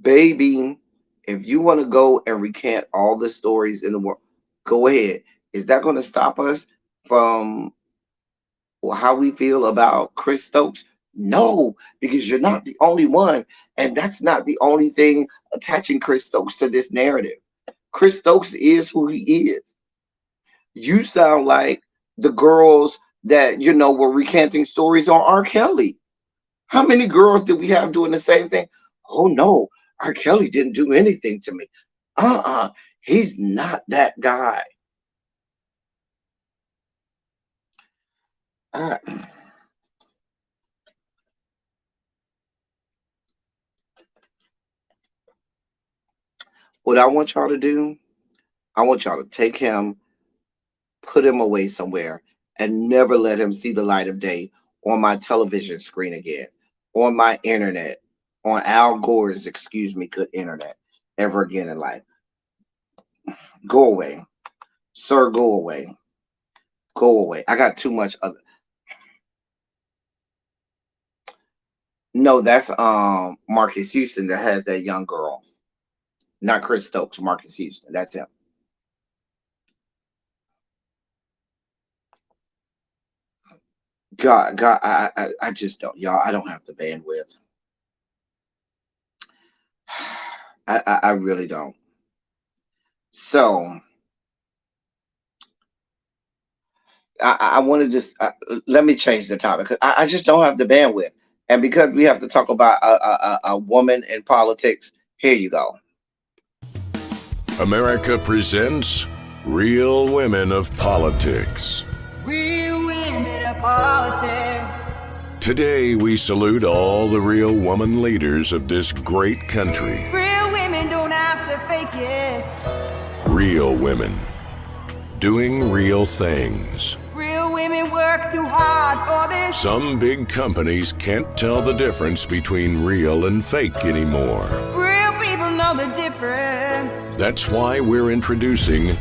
Baby, if you want to go and recant all the stories in the world, go ahead. Is that going to stop us from how we feel about Chris Stokes? No, because you're not the only one. And that's not the only thing attaching Chris Stokes to this narrative. Chris Stokes is who he is. You sound like the girls that, were recanting stories on R. Kelly. How many girls did we have doing the same thing? Oh no, R. Kelly didn't do anything to me. Uh-uh, he's not that guy. Uh, what I want y'all to do, I want y'all to take him, put him away somewhere, and never let him see the light of day on my television screen again, on my internet, on Al Gore's, excuse me, good internet, ever again in life. Go away. Sir, go away. Go away. I got too much other. No, that's Marcus Houston that has that young girl. Not Chris Stokes, Marcus Houston. That's him. God, I just don't, y'all. I don't have the bandwidth. I really don't. So I want to just let me change the topic. 'Cause I just don't have the bandwidth, and because we have to talk about a woman in politics, here you go. America presents Real Women of Politics. Real women of politics. Today, we salute all the real woman leaders of this great country. Real women don't have to fake it. Real women doing real things. Real women work too hard for this. Some big companies can't tell the difference between real and fake anymore. Real people know the difference. That's why we're introducing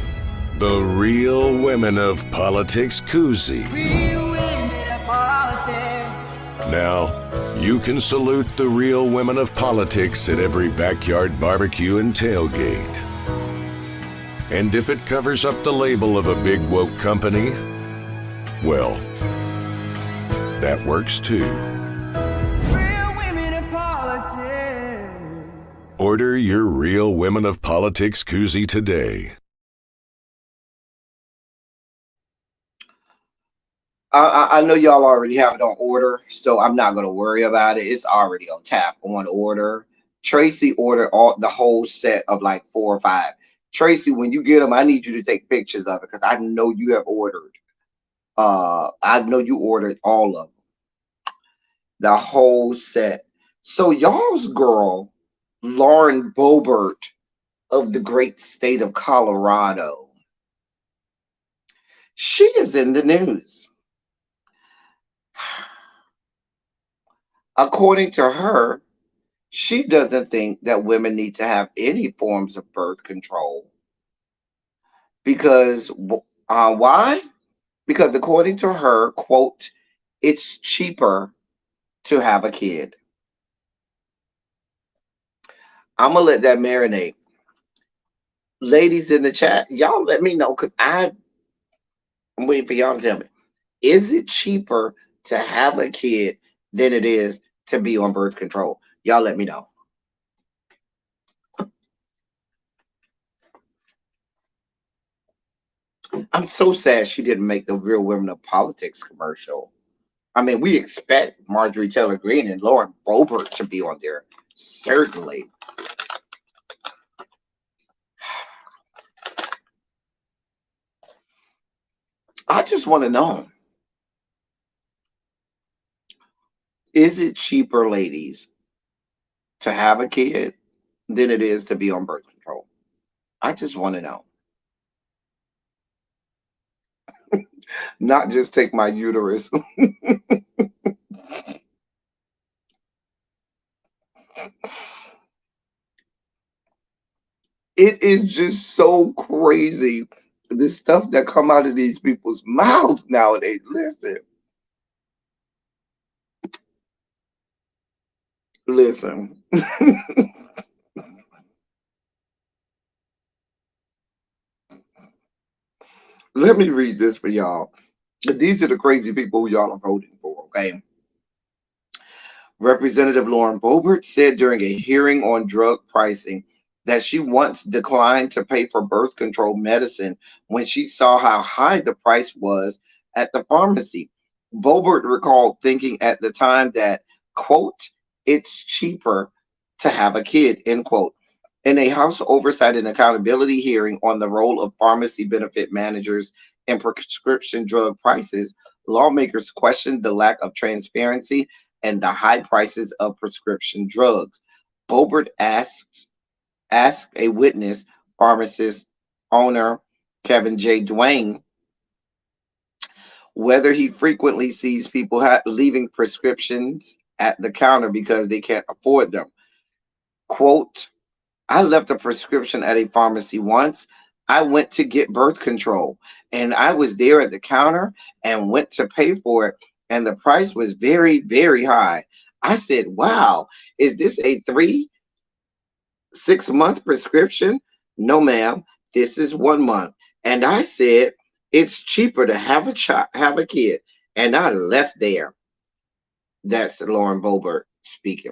the Real Women of Politics koozie. Real women of politics. Now, you can salute the real women of politics at every backyard barbecue and tailgate. And if it covers up the label of a big woke company, well, that works too. Real women of politics. Order your Real Women of Politics koozie today. I know y'all already have it on order, so I'm not gonna worry about it. It's already on tap on order. Tracy ordered all the whole set of like 4 or 5. Tracy, when you get them, I need you to take pictures of it because I know you have ordered. I know you ordered all of them, the whole set. So y'all's girl, Lauren Boebert of the great state of Colorado, she is in the news. According to her, she doesn't think that women need to have any forms of birth control because why? Because according to her, quote, it's cheaper to have a kid. I'm gonna let that marinate. Ladies in the chat, y'all let me know because I'm waiting for y'all to tell me. Is it cheaper to have a kid than it is to be on birth control? Y'all let me know. I'm so sad she didn't make the Real Women of Politics commercial. I mean, we expect Marjorie Taylor Greene and Lauren Boebert to be on there. Certainly. I just want to know, is it cheaper, ladies, to have a kid than it is to be on birth control? I just want to know. Not just take my uterus. It is just so crazy. The stuff that come out of these people's mouths nowadays. Listen, listen. Let me read this for y'all. These are the crazy people who y'all are voting for, okay? Representative Lauren Boebert said during a hearing on drug pricing that she once declined to pay for birth control medicine when she saw how high the price was at the pharmacy. Boebert recalled thinking at the time that, quote, it's cheaper to have a kid, end quote. In a House Oversight and Accountability hearing on the role of pharmacy benefit managers in prescription drug prices, lawmakers questioned the lack of transparency and the high prices of prescription drugs. Boebert asked a witness, pharmacist owner Kevin J. Duane, whether he frequently sees people leaving prescriptions at the counter because they can't afford them. Quote, I left a prescription at a pharmacy once. I went to get birth control and I was there at the counter and went to pay for it. And the price was very, very high. I said, wow, is this a 6 month prescription? No, ma'am, this is 1 month. And I said, it's cheaper to have have a kid. And I left there. That's Lauren Boebert speaking.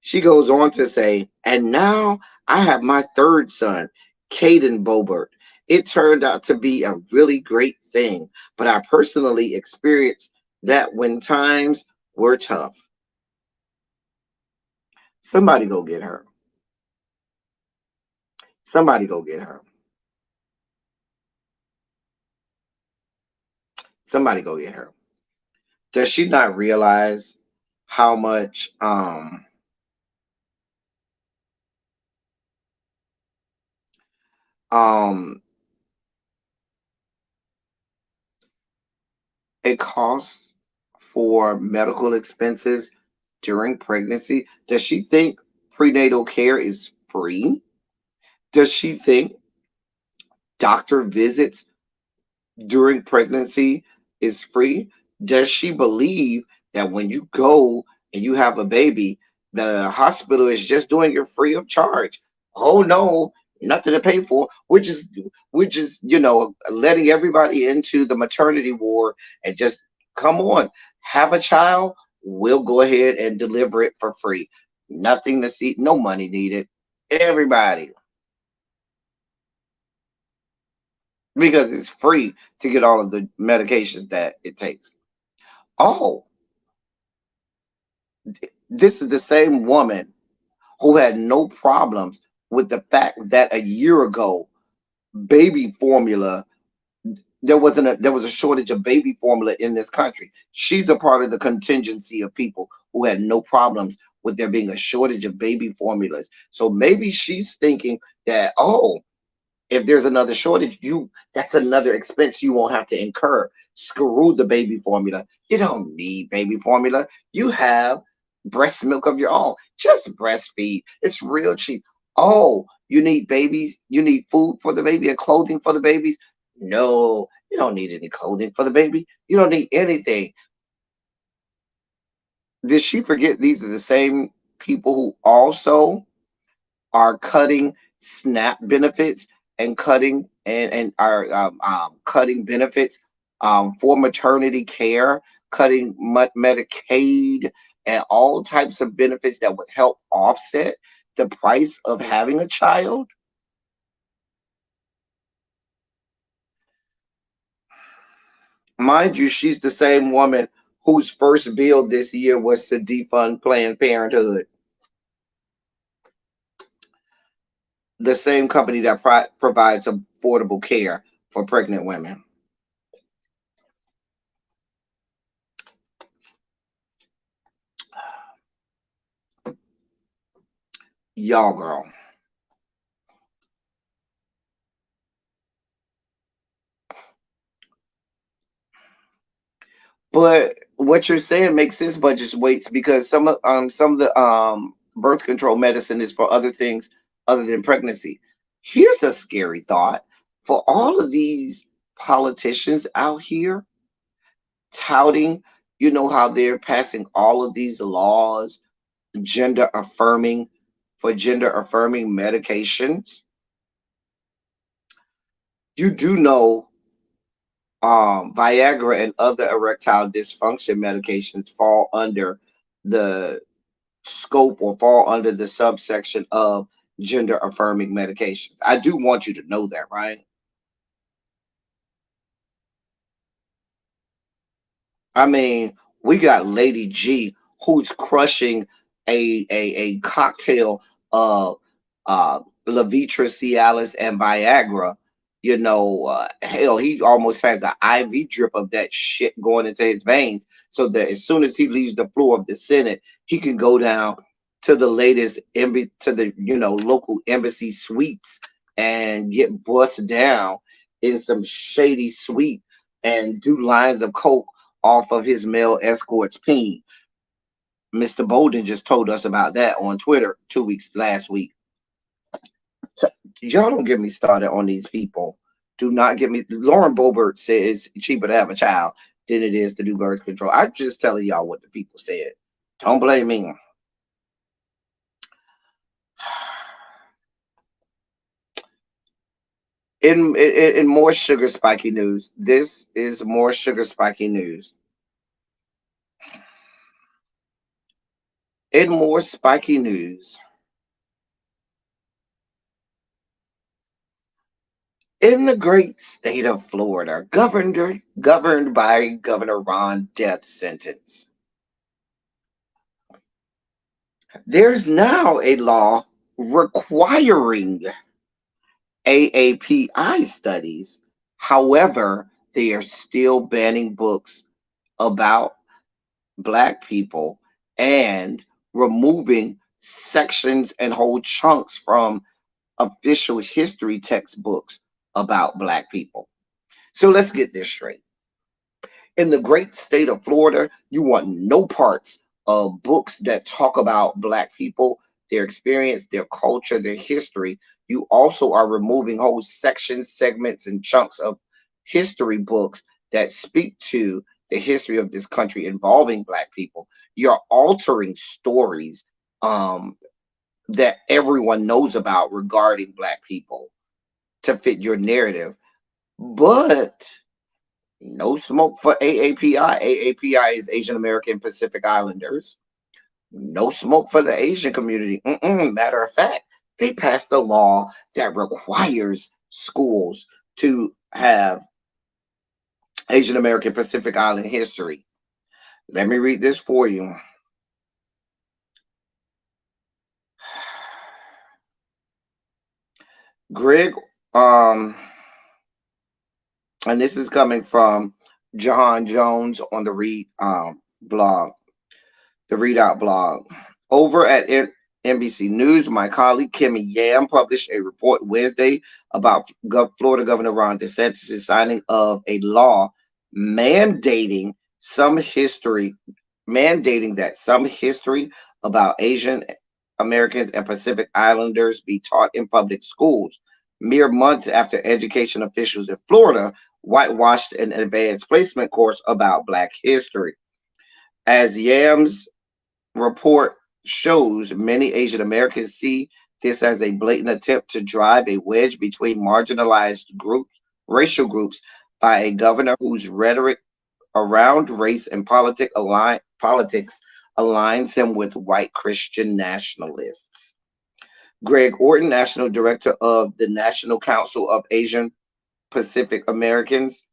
She goes on to say, and now I have my third son, Caden Boebert. It turned out to be a really great thing, but I personally experienced that when times were tough. Somebody go get her. Somebody go get her. Somebody go get her. Does she not realize how much um it costs for medical expenses during pregnancy? Does she think prenatal care is free? Does she think doctor visits during pregnancy is free? Does she believe that when you go and you have a baby, the hospital is just doing it free of charge? Oh no, nothing to pay for. We're just letting everybody into the maternity ward and just come on, have a child. We'll go ahead and deliver it for free. Nothing to see, no money needed. Everybody, because it's free to get all of the medications that it takes. Oh, this is the same woman who had no problems with the fact that a year ago, baby formula, there was a shortage of baby formula in this country. She's a part of the contingency of people who had no problems with there being a shortage of baby formulas. So maybe she's thinking that, oh, if there's another shortage, that's another expense you won't have to incur. Screw the baby formula. You don't need baby formula. You have breast milk of your own. Just breastfeed. It's real cheap. Oh, you need babies. You need food for the baby and clothing for the babies. No, you don't need any clothing for the baby. You don't need anything. Did she forget these are the same people who also are cutting SNAP benefits and cutting benefits for maternity care, cutting Medicaid and all types of benefits that would help offset the price of having a child? Mind you, she's the same woman whose first bill this year was to defund Planned Parenthood, the same company that provides affordable care for pregnant women. Y'all, girl. But what you're saying makes sense, but just waits because some of the birth control medicine is for other things other than pregnancy. Here's a scary thought for all of these politicians out here touting, you know how they're passing all of these laws, gender affirming for gender affirming medications. You do know Viagra and other erectile dysfunction medications fall under the scope or fall under the subsection of gender affirming medications. I do want you to know that, right? I mean, we got Lady G who's crushing a cocktail of Levitra, Cialis, and Viagra. Hell, he almost has an IV drip of that shit going into his veins, so that as soon as he leaves the floor of the Senate, he can go down to the latest to the local embassy suites and get bust down in some shady suite and do lines of coke off of his male escort's peen. Mr. Bolden just told us about that on Twitter last week. So, y'all don't get me started on these people. Do not get me. Lauren Boebert says it's cheaper to have a child than it is to do birth control. I'm just telling y'all what the people said. Don't blame me. In more sugar spiky news, this is more sugar spiky news. In more spiky news, in the great state of Florida, governed by Governor Ron death sentence, there's now a law requiring AAPI studies. However, they are still banning books about Black people and removing sections and whole chunks from official history textbooks about Black people. So let's get this straight. In the great state of Florida, you want no parts of books that talk about Black people, their experience, their culture, their history. You also are removing whole sections, segments, and chunks of history books that speak to the history of this country involving Black people. You're altering stories that everyone knows about regarding Black people to fit your narrative. But no smoke for AAPI. AAPI is Asian American Pacific Islanders. No smoke for the Asian community. Matter of fact, they passed a law that requires schools to have Asian American Pacific Island history. Let me read this for you. Greg, and this is coming from John Jones on the blog, the Readout blog. Over at NBC News, my colleague Kimmy Yam published a report Wednesday about Florida Governor Ron DeSantis' signing of a law mandating that some history about Asian Americans and Pacific Islanders be taught in public schools, mere months after education officials in Florida whitewashed an advanced placement course about Black history. As Yam's report shows, many Asian Americans see this as a blatant attempt to drive a wedge between marginalized racial groups by a governor whose rhetoric around race and politics aligns him with white Christian nationalists. Greg Orton, National Director of the National Council of Asian Pacific Americans,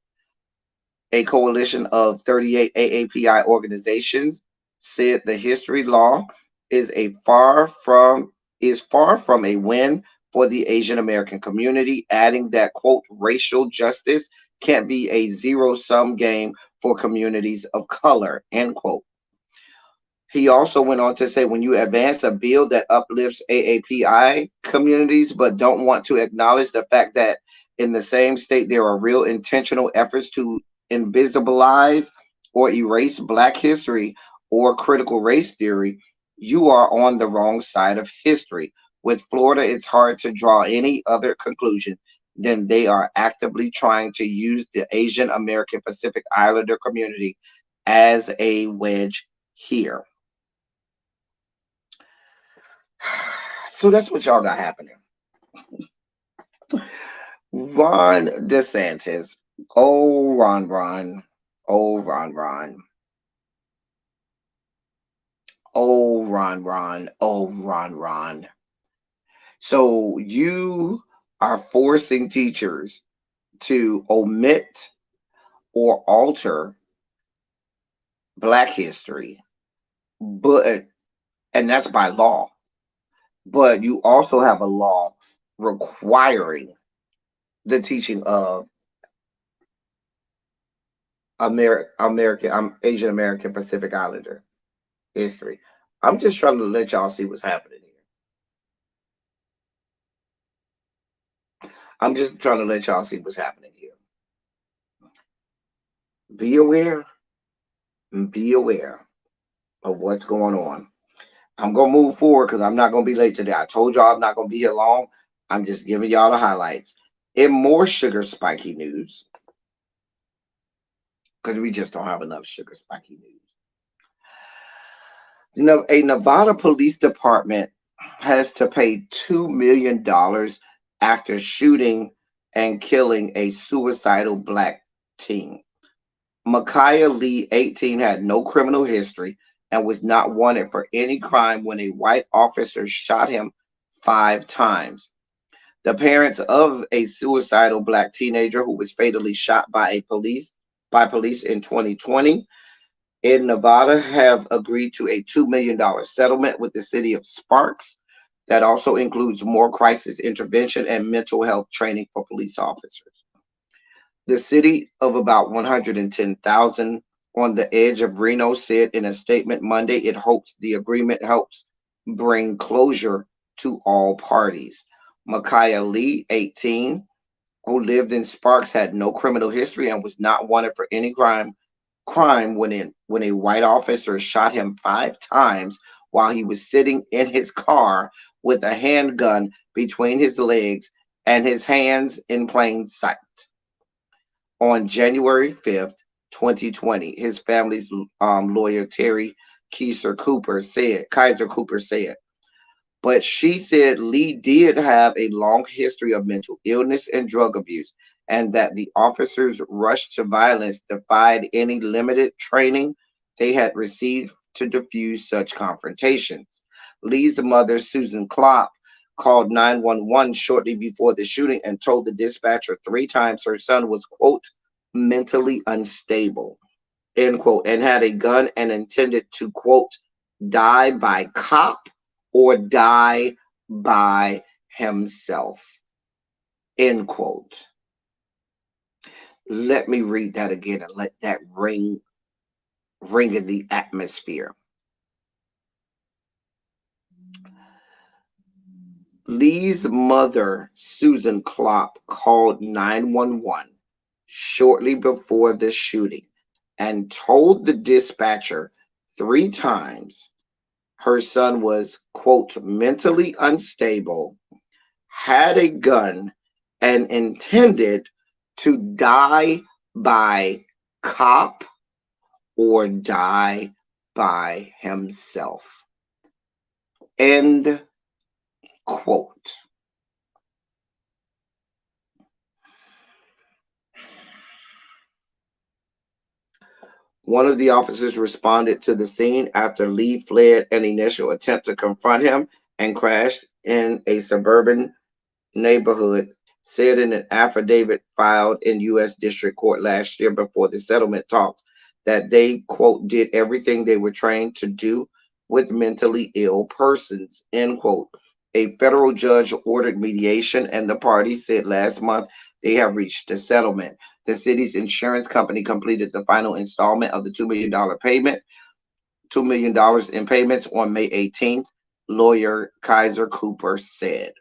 A coalition of 38 AAPI organizations said the history law is a far from a win for the Asian American community, adding that quote racial justice can't be a zero-sum game for communities of color, end quote. He also went on to say when you advance a bill that uplifts AAPI communities but don't want to acknowledge the fact that in the same state there are real intentional efforts to invisibilize or erase Black history or critical race theory, you are on the wrong side of history. With Florida, it's hard to draw any other conclusion than they are actively trying to use the Asian American Pacific Islander community as a wedge here. So that's what y'all got happening. Ron DeSantis. Oh, Ron. Oh, Ron. Oh, Ron. Oh, Ron. So you are forcing teachers to omit or alter Black history, and that's by law. But you also have a law requiring the teaching of Asian American Pacific Islander history. I'm just trying to let y'all see what's happening here. I'm just trying to let y'all see what's happening here. Be aware of what's going on. I'm going to move forward because I'm not going to be late today. I told y'all I'm not going to be here long. I'm just giving y'all the highlights. In more sugar spiky news, because we just don't have enough sugar spiky news. A Nevada police department has to pay $2 million after shooting and killing a suicidal Black teen. Micaiah Lee, 18, had no criminal history and was not wanted for any crime when a white officer shot him 5 times. The parents of a suicidal Black teenager who was fatally shot by police in 2020 in Nevada have agreed to a $2 million settlement with the city of Sparks that also includes more crisis intervention and mental health training for police officers. The city of about 110,000 on the edge of Reno said in a statement Monday it hopes the agreement helps bring closure to all parties. Micaiah Lee, 18, who lived in Sparks, had no criminal history and was not wanted for any crime when a white officer shot him 5 times while he was sitting in his car with a handgun between his legs and his hands in plain sight. On January 5th, 2020, his family's lawyer, Terry Kaiser Cooper said, but she said Lee did have a long history of mental illness and drug abuse, and that the officers' rush to violence defied any limited training they had received to defuse such confrontations. Lee's mother, Susan Klopp, called 911 shortly before the shooting and told the dispatcher 3 times her son was, quote, mentally unstable, end quote, and had a gun and intended to, quote, die by cop or die by himself, end quote. Let me read that again and let that ring in the atmosphere. Lee's mother, Susan Klopp, called 911 shortly before the shooting and told the dispatcher 3 times her son was, quote, mentally unstable, had a gun, and intended to die by cop or die by himself, end quote. One of the officers responded to the scene after Lee fled an initial attempt to confront him and crashed in a suburban neighborhood said in an affidavit filed in U.S. District Court last year before the settlement talks that they, quote, did everything they were trained to do with mentally ill persons, end quote. A federal judge ordered mediation, and the parties said last month they have reached a settlement. The city's insurance company completed the final installment of the $2 million payment, $2 million in payments on May 18th, lawyer Kaiser Cooper said.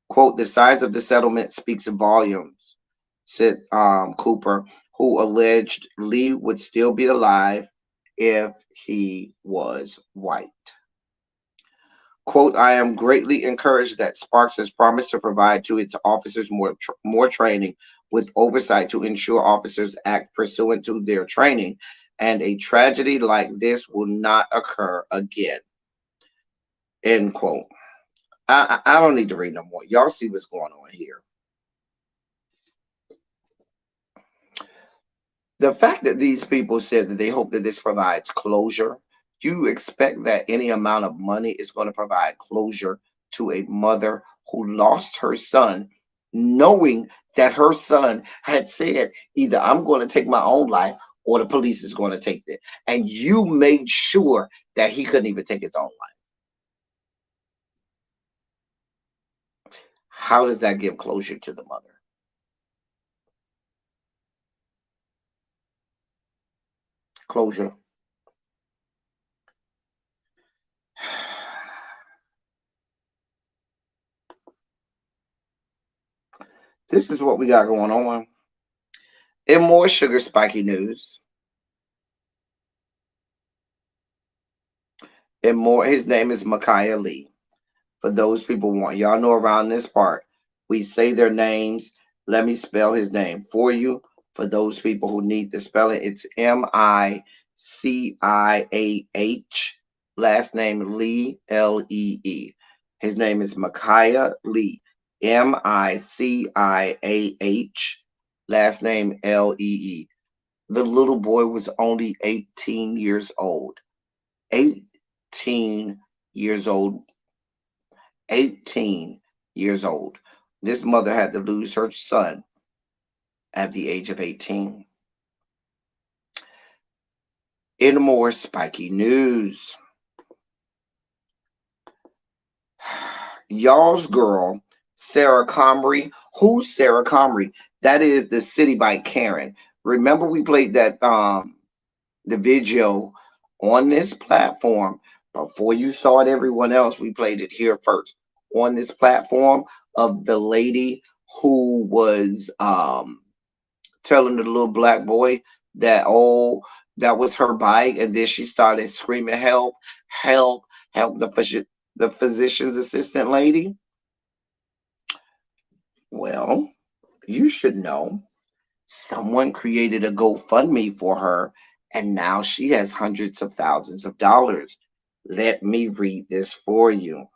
Quote, the size of the settlement speaks volumes, said Cooper, who alleged Lee would still be alive if he was white. Quote, I am greatly encouraged that Sparks has promised to provide to its officers more training with oversight to ensure officers act pursuant to their training, and a tragedy like this will not occur again. End quote. I don't need to read no more. Y'all see what's going on here. The fact that these people said that they hope that this provides closure, you expect that any amount of money is going to provide closure to a mother who lost her son, knowing that her son had said, either I'm going to take my own life or the police is going to take it. And you made sure that he couldn't even take his own life. How does that give closure to the mother? Closure. This is what we got going on. In more sugar spiky news, his name is Micaiah Lee. For those people who want, y'all know around this part, we say their names. Let me spell his name for you. For those people who need the spelling, it's Miciah, last name Lee, Lee. His name is Micaiah Lee, Miciah, last name Lee. The little boy was only 18 years old. 18 years old. 18 years old. This mother had to lose her son at the age of 18. In more spiky news, y'all's girl, Sarah Comrie. Who's Sarah Comrie? That is the City Bike Karen. Remember we played that the video on this platform before you saw it everyone else. We played it here first on this platform of the lady who was telling the little black boy that, oh, that was her bike, and then she started screaming, help, help, help, the physician's assistant lady. Well, you should know someone created a GoFundMe for her, and now she has hundreds of thousands of dollars. Let me read this for you.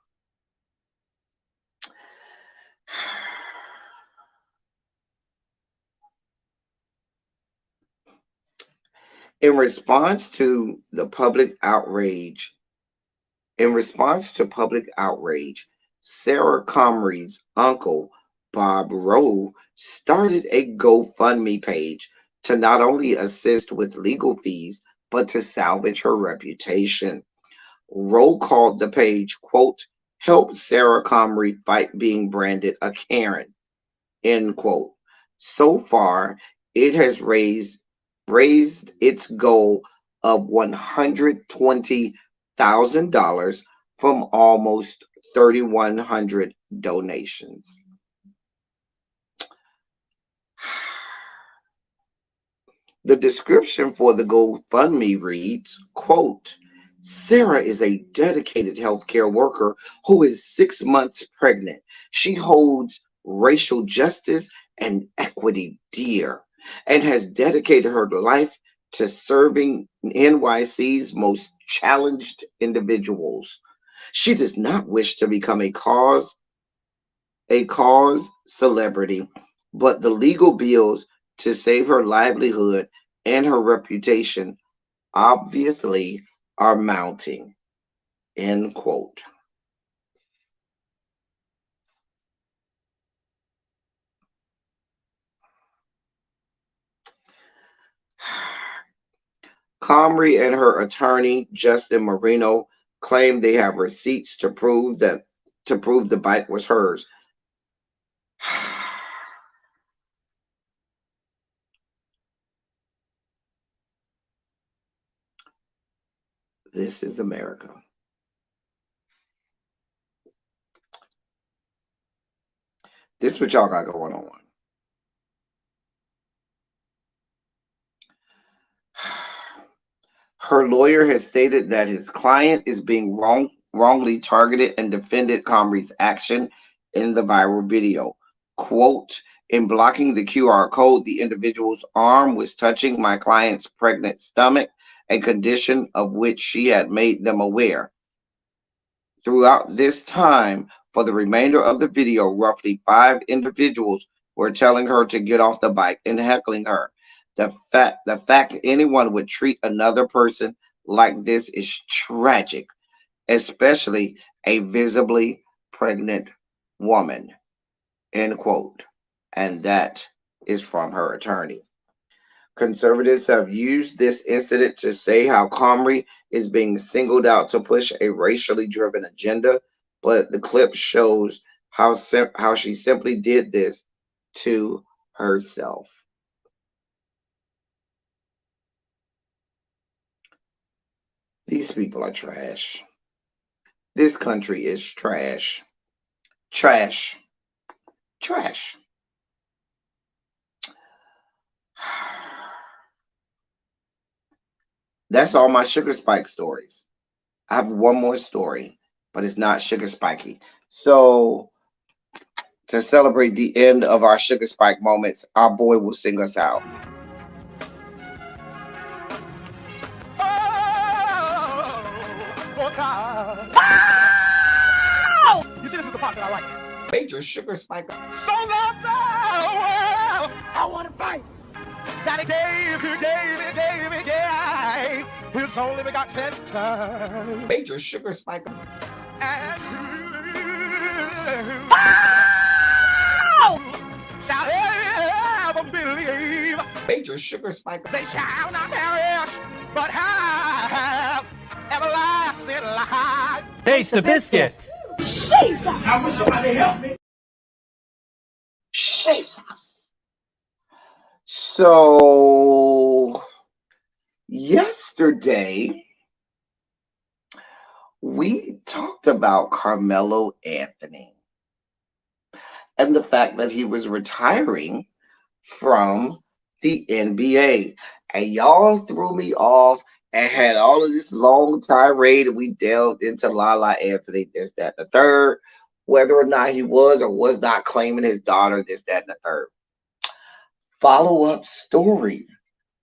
In response to public outrage, Sarah Comrie's uncle, Bob Rowe, started a GoFundMe page to not only assist with legal fees, but to salvage her reputation. Rowe called the page, quote, help Sarah Comrie fight being branded a Karen, end quote. So far, it has raised its goal of $120,000 from almost 3,100 donations. The description for the GoFundMe reads, quote, Sarah is a dedicated healthcare worker who is 6 months pregnant. She holds racial justice and equity dear and has dedicated her life to serving NYC's most challenged individuals. She does not wish to become a cause celebrity, but the legal bills to save her livelihood and her reputation obviously are mounting, end quote. Comrie and her attorney, Justin Marino, claim they have receipts to prove the bike was hers. This is America. This is what y'all got going on. Her lawyer has stated that his client is being wrongly targeted and defended Comrie's action in the viral video. Quote, in blocking the QR code, the individual's arm was touching my client's pregnant stomach, a condition of which she had made them aware. Throughout this time, for the remainder of the video, roughly 5 individuals were telling her to get off the bike and heckling her. The fact anyone would treat another person like this is tragic, especially a visibly pregnant woman. End quote. And that is from her attorney. Conservatives have used this incident to say how Comrie is being singled out to push a racially driven agenda, but the clip shows how she simply did this to herself. These people are trash. This country is trash. Trash. Trash. That's all my sugar spike stories. I have one more story, but it's not sugar spiky. So to celebrate the end of our sugar spike moments, our boy will sing us out. Oh, God. You see, this is the part that I like. Major sugar spike. So love the world. I want to fight. That he gave, his only begotten son. Major sugar spike. And shall ever believe. Major sugar spike. They shall not perish, but have everlasting life. Taste the biscuit. I wish somebody help me. Jesus. So yesterday we talked about Carmelo Anthony and the fact that he was retiring from the NBA. And y'all threw me off and had all of this long tirade, and we delved into Lala Anthony, this, that, and the third, whether or not he was or was not claiming his daughter, this, that, and the third. Follow-up story.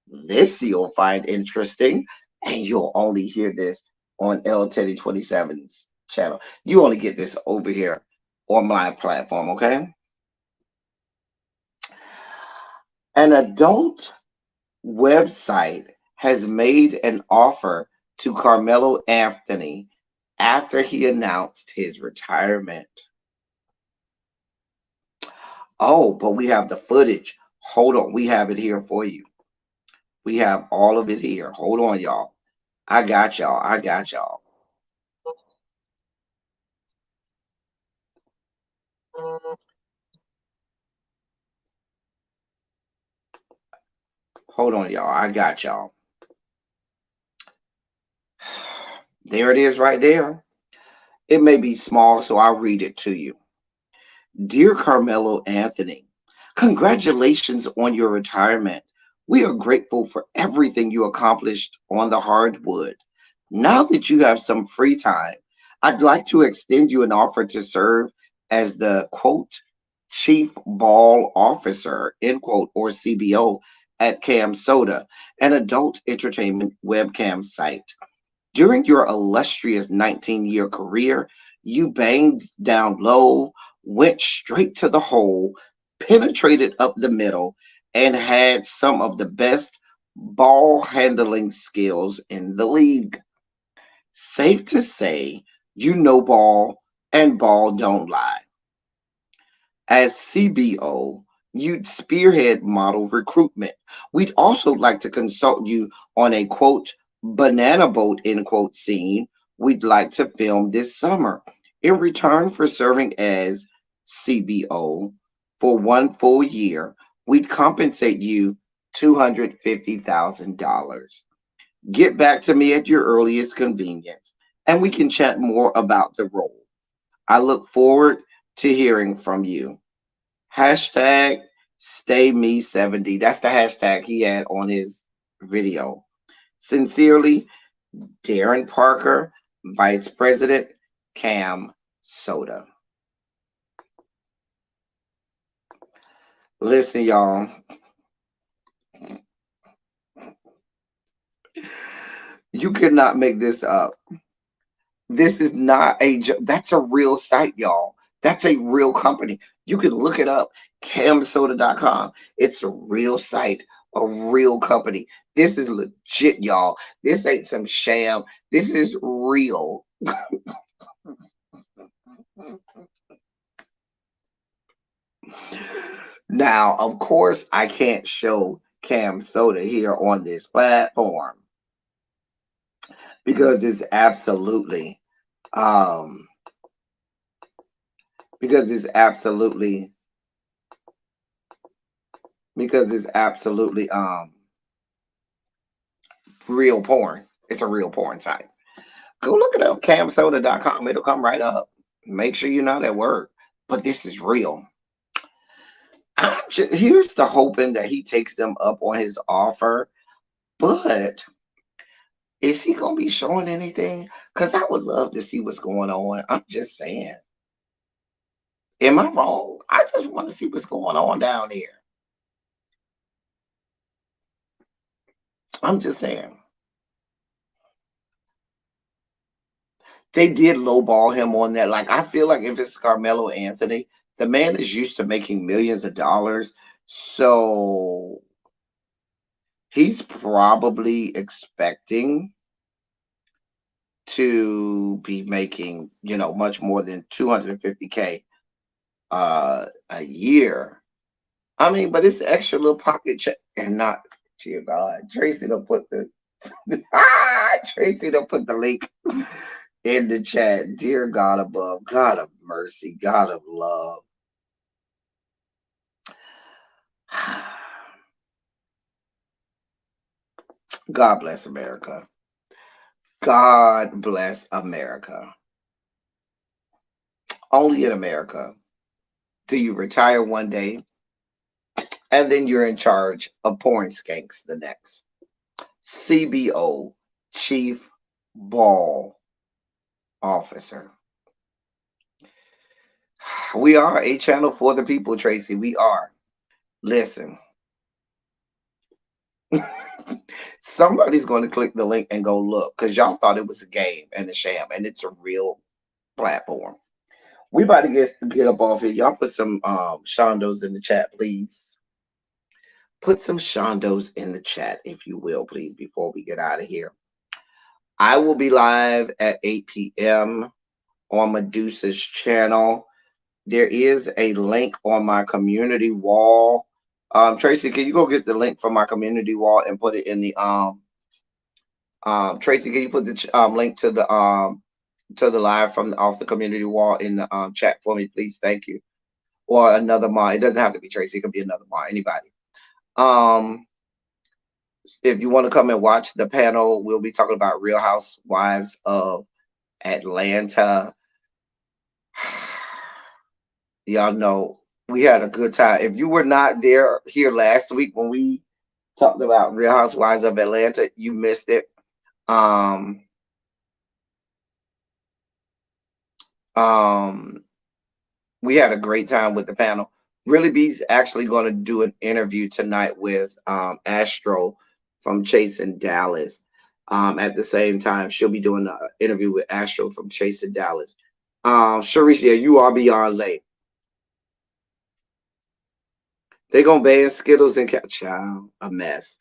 This you'll find interesting, and you'll only hear this on L Teddy 27's channel. You only get this over here on my platform, okay? An adult website has made an offer to Carmelo Anthony after he announced his retirement. Oh, but we have the footage. Hold on. We have it here for you. We have all of it here. Hold on, y'all. I got y'all. I got y'all. Hold on, y'all. I got y'all. There it is right there. It may be small, so I'll read it to you. Dear Carmelo Anthony, congratulations on your retirement. We are grateful for everything you accomplished on the hardwood. Now that you have some free time, I'd like to extend you an offer to serve as the, quote, Chief Ball Officer, end quote, or CBO at Cam Soda, an adult entertainment webcam site. During your illustrious 19-year career, you banged down low, went straight to the hole, penetrated up the middle, and had some of the best ball handling skills in the league. Safe to say, you know ball, and ball don't lie. As CBO, You'd spearhead model recruitment. We'd also like to consult you on a quote banana boat end quote scene we'd like to film this summer. In return for serving as CBO for 1 full year, we'd compensate you $250,000. Get back to me at your earliest convenience, and we can chat more about the role. I look forward to hearing from you. Hashtag stay me 70. That's the hashtag he had on his video. Sincerely, Darren Parker, Vice President, Cam Soda. Listen, y'all, you cannot make this up. This is not that's a real site, y'all. That's a real company. You can look it up, camsoda.com. It's a real site, a real company. This is legit, y'all. This ain't some sham. This is real. Now, of course, I can't show Cam Soda here on this platform because it's absolutely um because it's absolutely because it's absolutely real porn. It's a real porn site. Go look it up, camsoda.com. It'll come right up. Make sure you're not at work. But this is real. Here's the hoping that he takes them up on his offer. But is he gonna be showing anything? Because I would love to see what's going on. I'm just saying. Am I wrong? I just want to see what's going on down there. I'm just saying. They did lowball him on that. Like, I feel like if it's Carmelo Anthony, the man is used to making millions of dollars. So he's probably expecting to be making, much more than 250K a year. I mean, but it's extra little pocket check and not, dear God, Tracy to put the Tracy to put the link in the chat. Dear God above, God of mercy, God of love. God bless America. God bless America. Only in America do you retire one day and then you're in charge of porn skanks the next. CBO, Chief Ball Officer. We are a channel for the people, Tracy. We are. Listen. Somebody's going to click the link and go look because y'all thought it was a game and a sham, and it's a real platform. We about to get up off here. Y'all put some shondos in the chat, please. Put some shondos in the chat, if you will, please, before we get out of here. I will be live at 8 p.m. on Medusa's channel. There is a link on my community wall. Tracy, can you go get the link from my community wall and put it in the Tracy, can you put the link to the live from off the community wall in the chat for me, please? Thank you. Or another mod. It doesn't have to be Tracy. It could be another mod. Anybody. If you want to come and watch the panel, we'll be talking about Real Housewives of Atlanta. Y'all know we had a good time. If you were not here last week when we talked about Real Housewives of Atlanta, you missed it. We had a great time with the panel. Really B's actually going to do an interview tonight with Astro from Chasing Dallas. At the same time, she'll be doing an interview with Astro from Chasing Dallas. Sharice, yeah, you are beyond late. They're going to ban Skittles and child, a mess.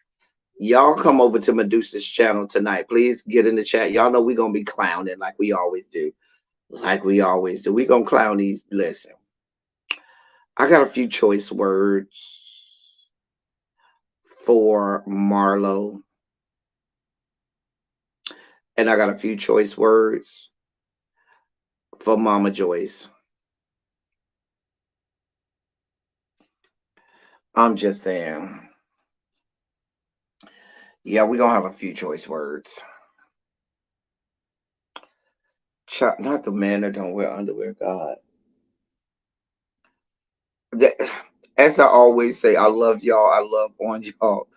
Y'all come over to Medusa's channel tonight. Please get in the chat. Y'all know we're going to be clowning like we always do. Like we always do. We're going to clown these. Listen. I got a few choice words for Marlo, and I got a few choice words for Mama Joyce. I'm just saying. Yeah, we're gonna have a few choice words. Not the man that don't wear underwear, God. That- As I always say, I love y'all. I love on y'all.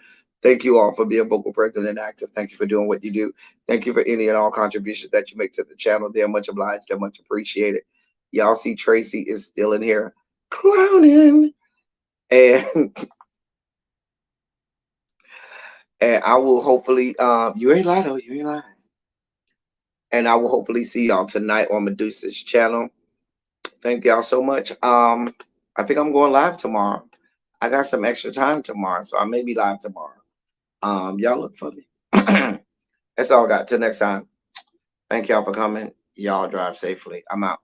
Thank you all for being vocal, present, and active. Thank you for doing what you do. Thank you for any and all contributions that you make to the channel. They're much obliged. They're much appreciated. Y'all see Tracy is still in here clowning. And and I will hopefully you ain't lying though, you ain't lying. And I will hopefully see y'all tonight on Medusa's channel. Thank y'all so much. I think I'm going live tomorrow. I got some extra time tomorrow, so I may be live tomorrow. Y'all look for me. That's all I got. Till next time. Thank y'all for coming. Y'all drive safely. I'm out.